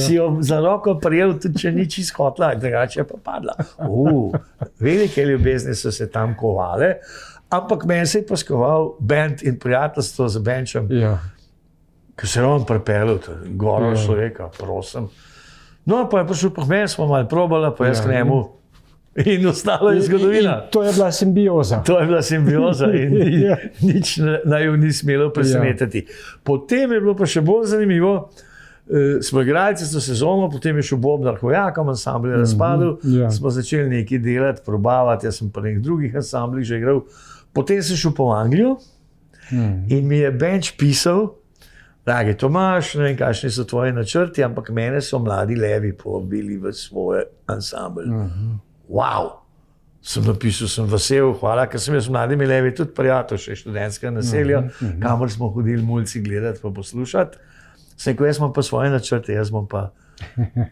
si jo za roko prijel, tudi če ni čisto hotla, drugače je pa padla. Velike ljubezni so se tam kovale, ampak meni se je pa skoval band in prijateljstvo z Benčem, ki se je on pripeljal, goro človeka, prosim. No, pa je prišel po meni, smo malo probala, pa jaz k njemu. In ostalo je zgodovina. In to je bila simbioza. To je bila simbioza in nič naju ni smelo presenetiti. Potem je bilo pa še bolj zanimivo, smo igrali tisto sezono, potem je šel Bobnar Hojakom, ansambl je razpadel, smo začeli nekaj delati, probavati, jaz sem pa nekih drugih ansamblih že igral. Potem sem šel po Anglijo in mi je Benč pisal, dragi Tomaž, ne vem, kakšni so tvoji načrti, ampak mene so Mladi levi povabili v svoj ansambl. Wow, sem napisal, sem vesel, hvala, ker sem jaz z Mladimi levi tudi prijatelj, še študentskega naselja, kamor smo hodili mulci gledati pa poslušati. Sem rekel, jaz imam pa svoje načrte, jaz bom pa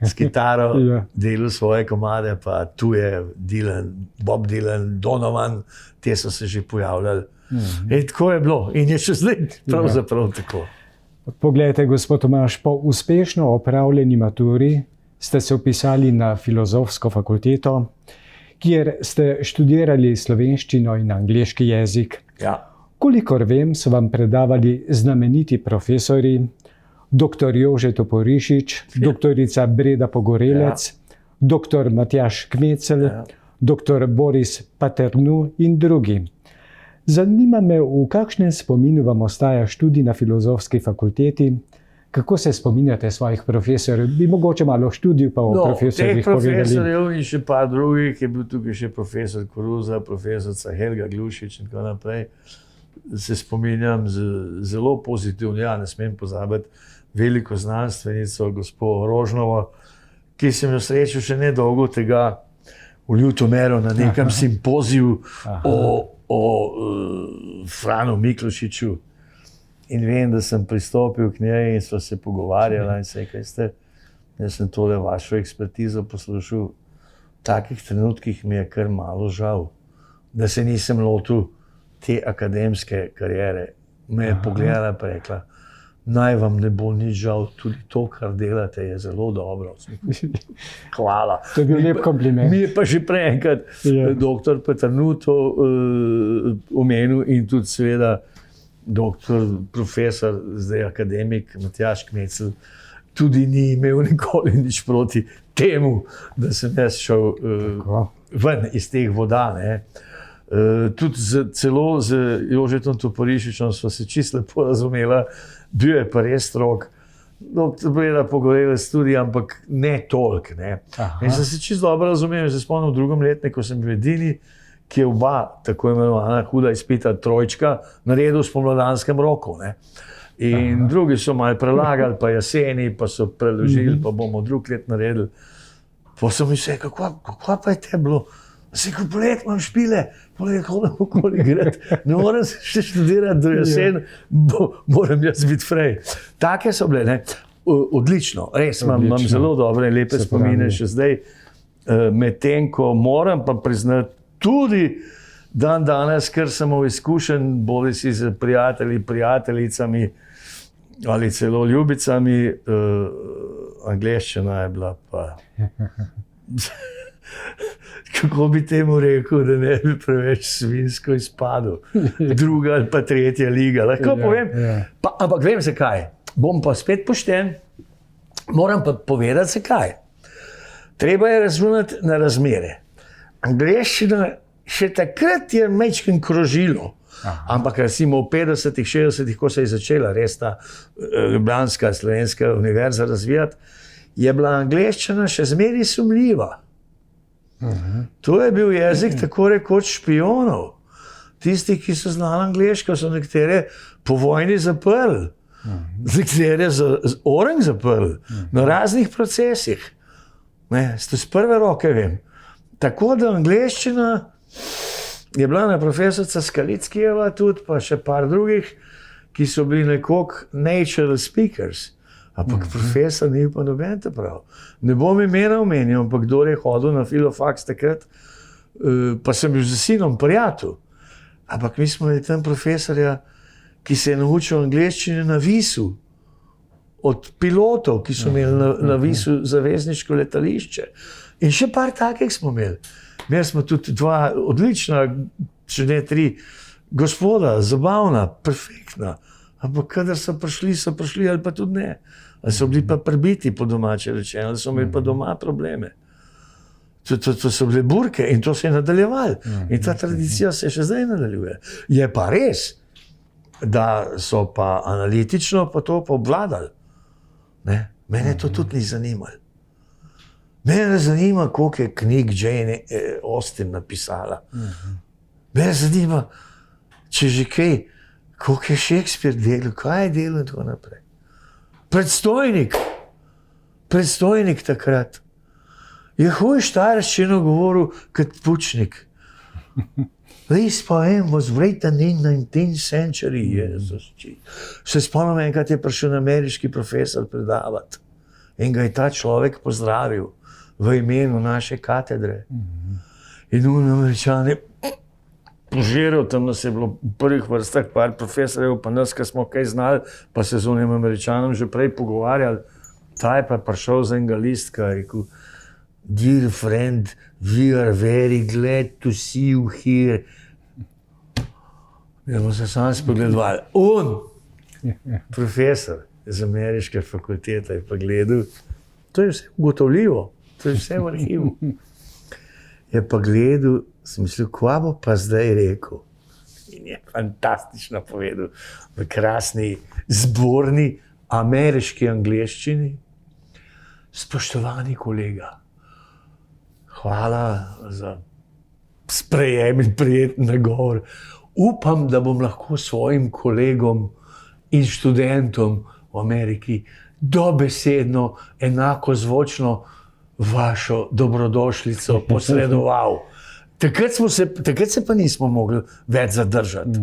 s kitaro delal svoje komade, pa tu je Dylan, Bob Dylan, Donovan, te so se že pojavljali. In tako je bilo in je še zdaj pravzaprav tako. Poglejte, gospod Tomaž, po uspešno opravljeni maturi ste se vpisali na Filozofsko fakulteto, kjer ste študirali slovenščino in angleški jezik. Kolikor vem, so vam predavali znameniti profesori, dr. Jože Toporišič, doktorica Breda Pogorelec, dr. Matjaž Kmecel, dr. Boris Paternu in drugi. Zanima me, v kakšnem spominu vam ostaja študij na Filozofski fakulteti, kako se spominjate svojih profesorjev? Bi mogoče malo študiju pa o profesorjih povedali? Teh profesorjev in še par drugih, je bil tukaj še profesor Koruza, profesorica Helga Glušič in tako naprej. Se spominjam zelo pozitivno, ne smem pozabiti, veliko znanstvenico, gospo Rožnovo, ki sem jo srečal še nedolgo tega v Ljutomeru na nekem simpoziju o Franu Miklošiču. In vem, da sem pristopil k njej in sva se pogovarjala in se kaj ste, jaz sem tole vašo ekspertizo poslušal, v takih trenutkih mi je kar malo žal, da se nisem lotil te akademske kariere. Me je pogledala in rekla, naj vam ne bo nič žal, tudi to, kar delate, je zelo dobro. Hvala. To je bil lep kompliment. Mi je pa že prej enkrat doktor Paternu to omenil in tudi seveda doktor, profesor, zdaj akademik Matjaž Kmecel, tudi ni imel nikoli nič proti temu, da sem jaz šel ven iz teh voda. Tudi celo z Jožetom Toporišičem sva se čisto lepo razumela, bil je pa res strog. Doktor Breda Pogorelec tudi, ampak ne toliko. In sem se čisto dobro razumel, se spomnim v drugem letniku, sem bil edini, ki je oba tako imenovana huda izpita trojčka naredil v spomladanskem roku. In drugi so malo prelagali, pa jeseni, pa so preložili, pa bomo drug let naredili. Pa sem mislil, kako pa je te bilo? Se ko polet imam špile, polet hodam okoli grad, ne moram se še študirati do jesen, moram jaz biti frej. Take so bile, odlično, res imam zelo dobre in lepe spomine še zdaj, medtem ko moram pa priznati, tudi dan danes, ker sem izkušen, bodi si z prijatelji, prijateljicami ali celo ljubicami, angleščina je bila pa... Kako bi temu rekel, da ne bi preveč svinsko izpadel. Druga ali pa tretja liga, lahko povem. Ampak vem zakaj. Bom pa spet pošten, moram pa povedati zakaj. Treba je računati na razmere. Angleščina še takrat je majčken krožilo, ampak recimo v 50-ih, 60-ih, ko se je začela res ta ljubljanska slovenska univerza razvijati, je bila angleščina še zmeraj sumljiva. To je bil jezik tako rekoč špijonov. Tisti, ki so znali angleško, so nekatere po vojni zaprli, nekatere orang zaprli, na raznih procesih. To z prve roke vem. Tako da angleščina je bila na profesorica Skalickijeva tudi, pa še par drugih, ki so bili nekoliko natural speakers. Ampak profesor ni pa noben te prav. Ne bom imena omenil, ampak kdo je hodil na filofaks takrat, pa sem bil z sinom prijatelj. Ampak mi smo imeli tam profesorja, ki se je naučil angleščine na Visu, od pilotov, ki so imeli na Visu zavezniško letališče. In še par takih smo imeli. Imeli smo tudi dva odlična, če ne tri, gospoda, zabavna, perfektna. Ampak kadar so prišli ali pa tudi ne. Ali so bili pa prbiti po domače rečeno, ali so imeli pa doma probleme. To so bile burke in to se je nadaljevalo. In ta tradicija se še zdaj nadaljuje. Je pa res, da so pa analitično pa to pa obvladali. Mene to tudi ni zanimalo. Mene ne zanima, koliko je knjig Jane Austen napisala. Mene zanima, če že kaj, koliko je Shakespeare delal, kaj je delal in tako naprej. Predstojnik takrat. Je huj štajerščino govoril kot Pučnik. This poem was written in 19th century. Se spomnim, enkrat je prišel ameriški profesor predavati in ga je ta človek pozdravil v imenu naše katedre. In Američan je požiral, tam nas je bilo v prvih vrstah par profesorjev, pa nas, ki smo kaj znali, pa se z unim Američanom že prej pogovarjali. Ta je pa prišel z enega listka in rekel: Dear friend, we are very glad to see you here. Ja, smo se sami spogledovali. Profesor z ameriške fakultete je pa gledal, to je vse ugotovljivo, to je vse v arhivu. Je pa gledal, sem mislil, kva bo pa zdaj rekel. In je fantastično povedal v krasni zborni ameriški angleščini. Spoštovani kolega, hvala za sprejem in prijeten nagovor. Upam, da bom lahko svojim kolegom in študentom v Ameriki dobesedno, enako zvočno vašo dobrodošlico posredoval. Takrat se pa nismo mogli več zadržati.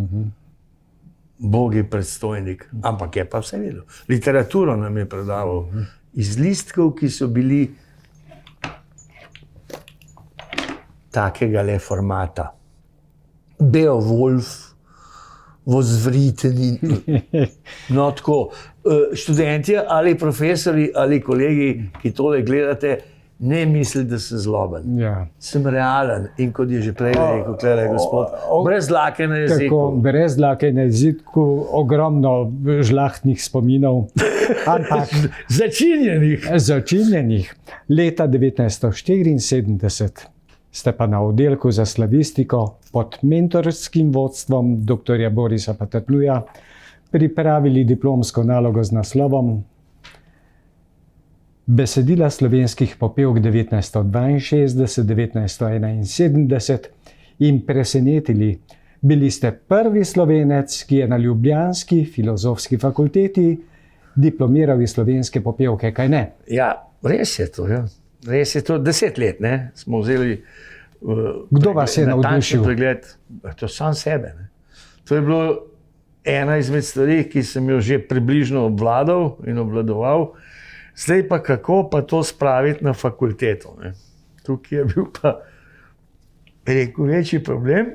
Bog je predstojnik, ampak je pa vse vedel. Literaturo nam je predaval iz listkov, ki so bili takega le formata. Beowulf, Vozvriten in no tako. Študentje ali profesori ali kolegi, ki tole gledate, ne misli, da sem zloben. Ja. Sem realen in kot je že prej rekel, klere gospod, brez dlake na jeziku. Tako, brez dlake na jeziku, ogromno žlahtnih spominov. Ampak začinjenih. Leta 1974 ste pa na oddelku za slavistiko pod mentorskim vodstvom dr. Borisa Paternuja pripravili diplomsko nalogo z naslovom Besedila slovenskih popevk 1962-1971 in presenetili. Bili ste prvi Slovenec, ki je na ljubljanski filozofski fakulteti diplomiral iz slovenske popevke, kaj ne? Ja, res je to. Ja. Res je to, 10 let, ne, smo vzeli Kdo vas je navdušil? Pregled, to sam sebe. Ne. To je bilo ena izmed stvari, ki sem jo že približno obvladal in obvladoval. Zdaj pa kako pa to spraviti na fakulteto. Ne. Tukaj je bil pa rekel večji problem.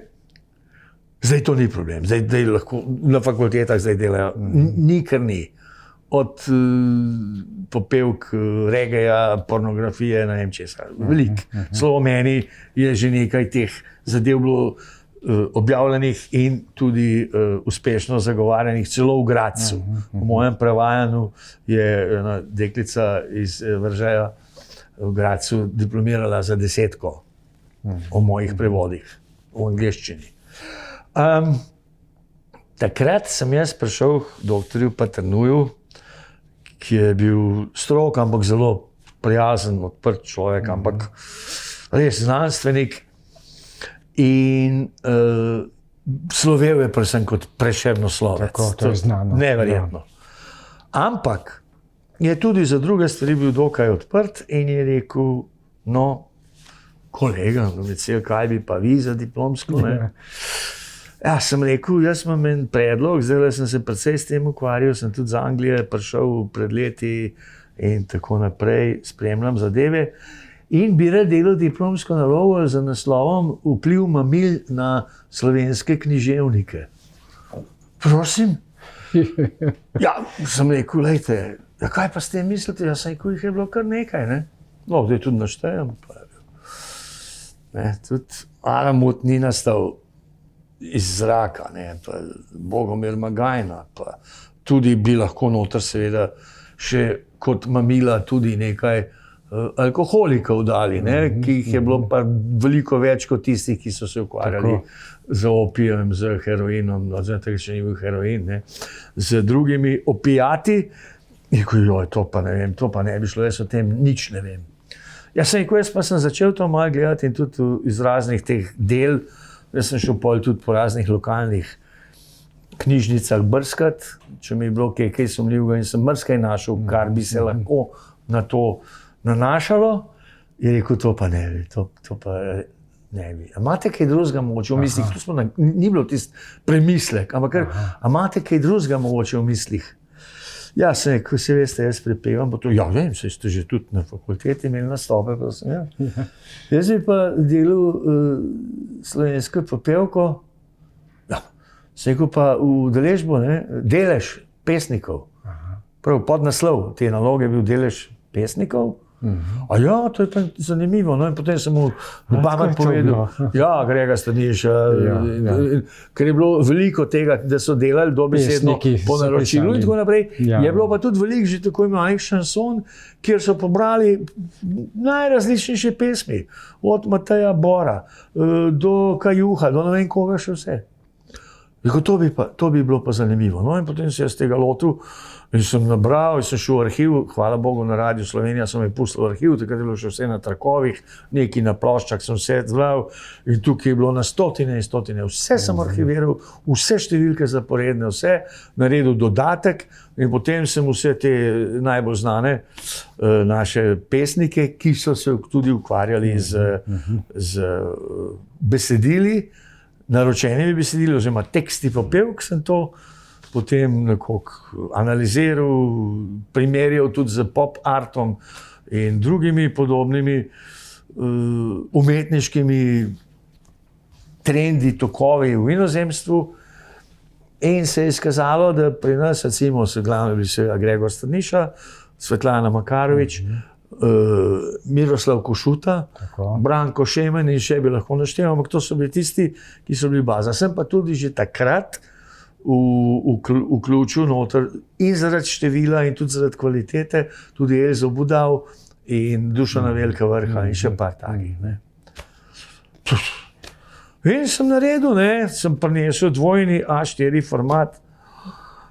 Zdaj to ni problem. Zdaj lahko na fakultetah zdaj delajo. Ni kar ni. Od popevk, regeja, pornografije, ne vem česa. Veliko. Slovo meni je že nekaj teh zadev bilo objavljenih in tudi uspešno zagovarjanih, celo v Gradcu. V mojem prevajanju je ena deklica iz Vržeja v Gradcu diplomirala za 10 o mojih prevodih v angleščini. Takrat sem jaz prišel k doktorju Paternuju, ki je bil strok, ampak zelo prijazen, odprt človek, ampak res znanstvenik in slovel je predvsem kot Prešernoslovec. Tako, to je znano. Neverjetno. Ampak je tudi za druge stvari bil dokaj odprt in je rekel, no, kolega, kaj bi pa vi za diplomsko, ne? Ja, sem rekel, jaz imam en predlog, zdaj sem se precej s tem ukvarjal, sem tudi z Anglije prišel pred leti in tako naprej, spremljam zadeve in bi rad delal diplomsko nalogo z naslovom Vpliv mamil na slovenske književnike. Prosim? Ja, sem rekel, lejte, ja, kaj pa s tem mislite? Jaz sem rekel, jih je bilo kar nekaj, ne? No, zdaj tudi naštejem. Tudi Aramut ni nastal iz zraka, ne, pa Bogomir Magajna, pa tudi bi lahko noter seveda še kot mamila tudi nekaj alkoholikov dali, ne, ki jih je bilo pa veliko več kot tistih, ki so se ukvarjali z opijem, z heroinom, zdaj še ni bil heroin, ne, z drugimi opijati. Joj, to pa ne vem, to pa ne bi šlo, jaz o tem nič ne vem. Jaz pa sem začel to malo gledati in tudi iz raznih teh del. Jaz sem šel tudi po raznih lokalnih knjižnicah brskati, če mi je bilo kaj sumljivega in sem marsikaj našel, kar bi se lahko na to nanašalo. Je rekel, to pa ne bi, to pa ne bi. A imate kaj drugega mogoče v mislih? Ni bilo tisti premislek, ampak a imate kaj drugega mogoče v mislih? Ja, sem rekel, se veste, jaz prepevam, pa to, ja vem, se ste že tudi na fakulteti imeli nastope, pa sem, ja. Jaz bi pa delal slovensko popevko, ja, sem rekel pa v deležbo, ne, delež pesnikov, prav podnaslov te naloge je bil delež pesnikov. A ja, to je pa zanimivo, no in potem sem mu na pamet povedal, ja, Grega Staniša, ker je bilo veliko tega, da so delali dobesedno po naročilu in tako naprej, je bilo pa tudi veliko že tako imenovanih šanson, kjer so pobrali najrazličnejše pesmi, od Mateja Bora do Kajuha, do ne vem koga še vse. Rekel, to bi bilo pa zanimivo, no in potem se jaz tega lotil. In sem nabral, in sem šel v arhiv, hvala Bogu na Radiu Slovenija so me pustili v arhiv, takrat je bilo še vse na trakovih, nekaj na ploščah sem vse zvlal in tukaj je bilo na stotine in stotine, vse sem arhiviral, vse številke zaporedne, vse, naredil dodatek in potem sem vse te najbolj znane naše pesnike, ki so se tudi ukvarjali z besedili, naročenimi besedili, oziroma teksti popevk sem to potem nekako analiziral, primerjal tudi z pop artom in drugimi podobnimi umetniškimi trendi, tokovi v inozemstvu in se je izkazalo, da pri nas, recimo, glavno je bil Gregor Staniša, Svetlana Makarovič, Miroslav Košuta, Branko Šemen in še bi lahko našteval, ampak to so bili tisti, ki so bili baza. Sem pa tudi že takrat vključil noter in zaradi števila in tudi zaradi kvalitete, tudi Elzo Budal in Dušana Velika Vrha in še par takih. In sem naredil, sem prinesel dvojni A4 format,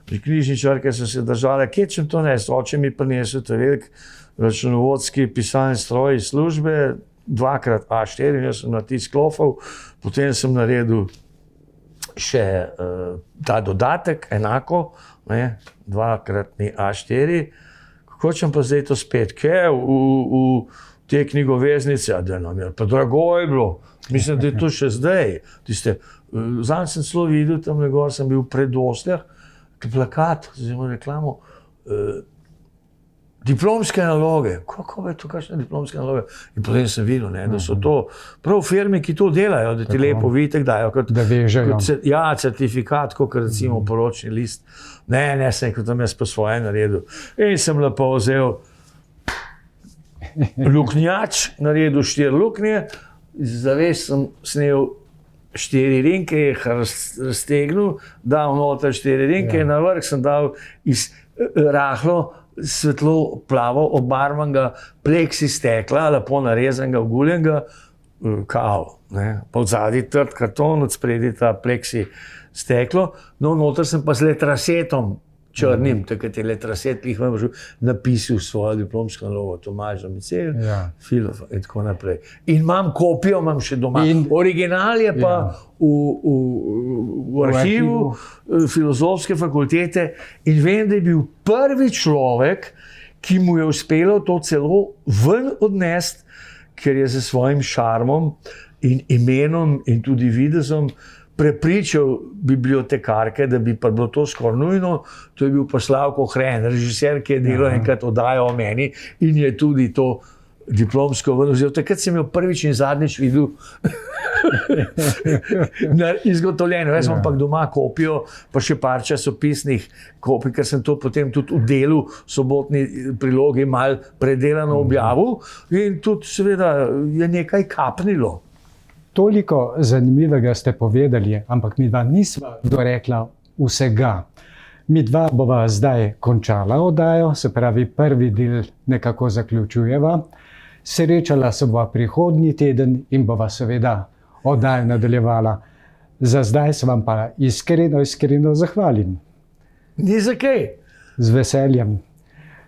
pri knjižničarke so se držale, kje sem to nesel, oče mi prinesel ta velik računovodski pisalni stroj iz službe, 2x A4, jaz sem na tisk klofal, potem sem naredil še ta dodatek, enako, 2x A4. Kako ćem pa zdaj to spet? Kaj v te knjigoveznice? Pa drago je bilo. Mislim, da je to še zdaj. Zanj sem celo videl, tam gor sem bil pred Osljah, plakat, oziroma reklamo, diplomske naloge. Kako je to, kakšne diplomske naloge? In potem sem videl, da so to prav firme, ki to delajo, da ti lepo vitek dajo. Da vežejo. Ja, certifikat, kot recimo poročni list. Ne, sem kot tam jaz po svoje naredil. In sem lepo vzel luknjač, naredil 4 luknje, zaves sem snel 4 rinke, jih raztegnil, dal noter 4 rinke in na vrh sem dal iz rahlo svetlo plavo obarvanega pleksi stekla, lepo narezanega, oguljenega, kao. Pa odzadaj trd karton, od spredi ta pleksi steklo, no noter sem pa z letrasetom črnim, takrat je Letraset, ki jih imam že napisal svojo diplomsko nalogo, Tomaž Domicel, Filof in tako naprej. In imam kopijo, imam še doma. Original je pa v arhivu Filozofske fakultete in vem, da je bil prvi človek, ki mu je uspelo to celo ven odnesti, ker je s svojim šarmom in imenom in tudi videzom prepričal bibliotekarke, da bi pa bilo to skoraj nujno. To je bil pa Slavko Hren, režiser, ki je delal enkrat oddajo o meni in je tudi to diplomsko ven vzel. Takrat sem jo prvič in zadnjič videl izgotovljeno. Jaz imam pa doma kopijo, pa še par časopisnih kopij, ker sem to potem tudi v delu sobotni prilogi mal predelano objavil in tudi seveda je nekaj kapnilo. Toliko zanimivega ste povedali, ampak mi dva nisva dorekla vsega. Mi dva bova zdaj končala oddajo, se pravi prvi del nekako zaključujeva. Srečala se bova prihodnji teden in bova seveda oddajo nadaljevala. Za zdaj se vam pa iskreno zahvalim. Ni za kaj. Z veseljem.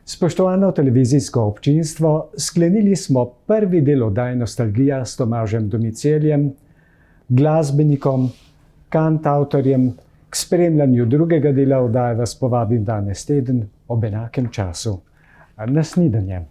Spoštovano televizijsko občinstvo, sklenili smo prvi del oddaje Nostalgija s Tomažem Domiceljem, glasbenikom, kantavtorjem. K spremljanju drugega dela oddaje vas povabim danes teden ob enakem času. Na snidenje.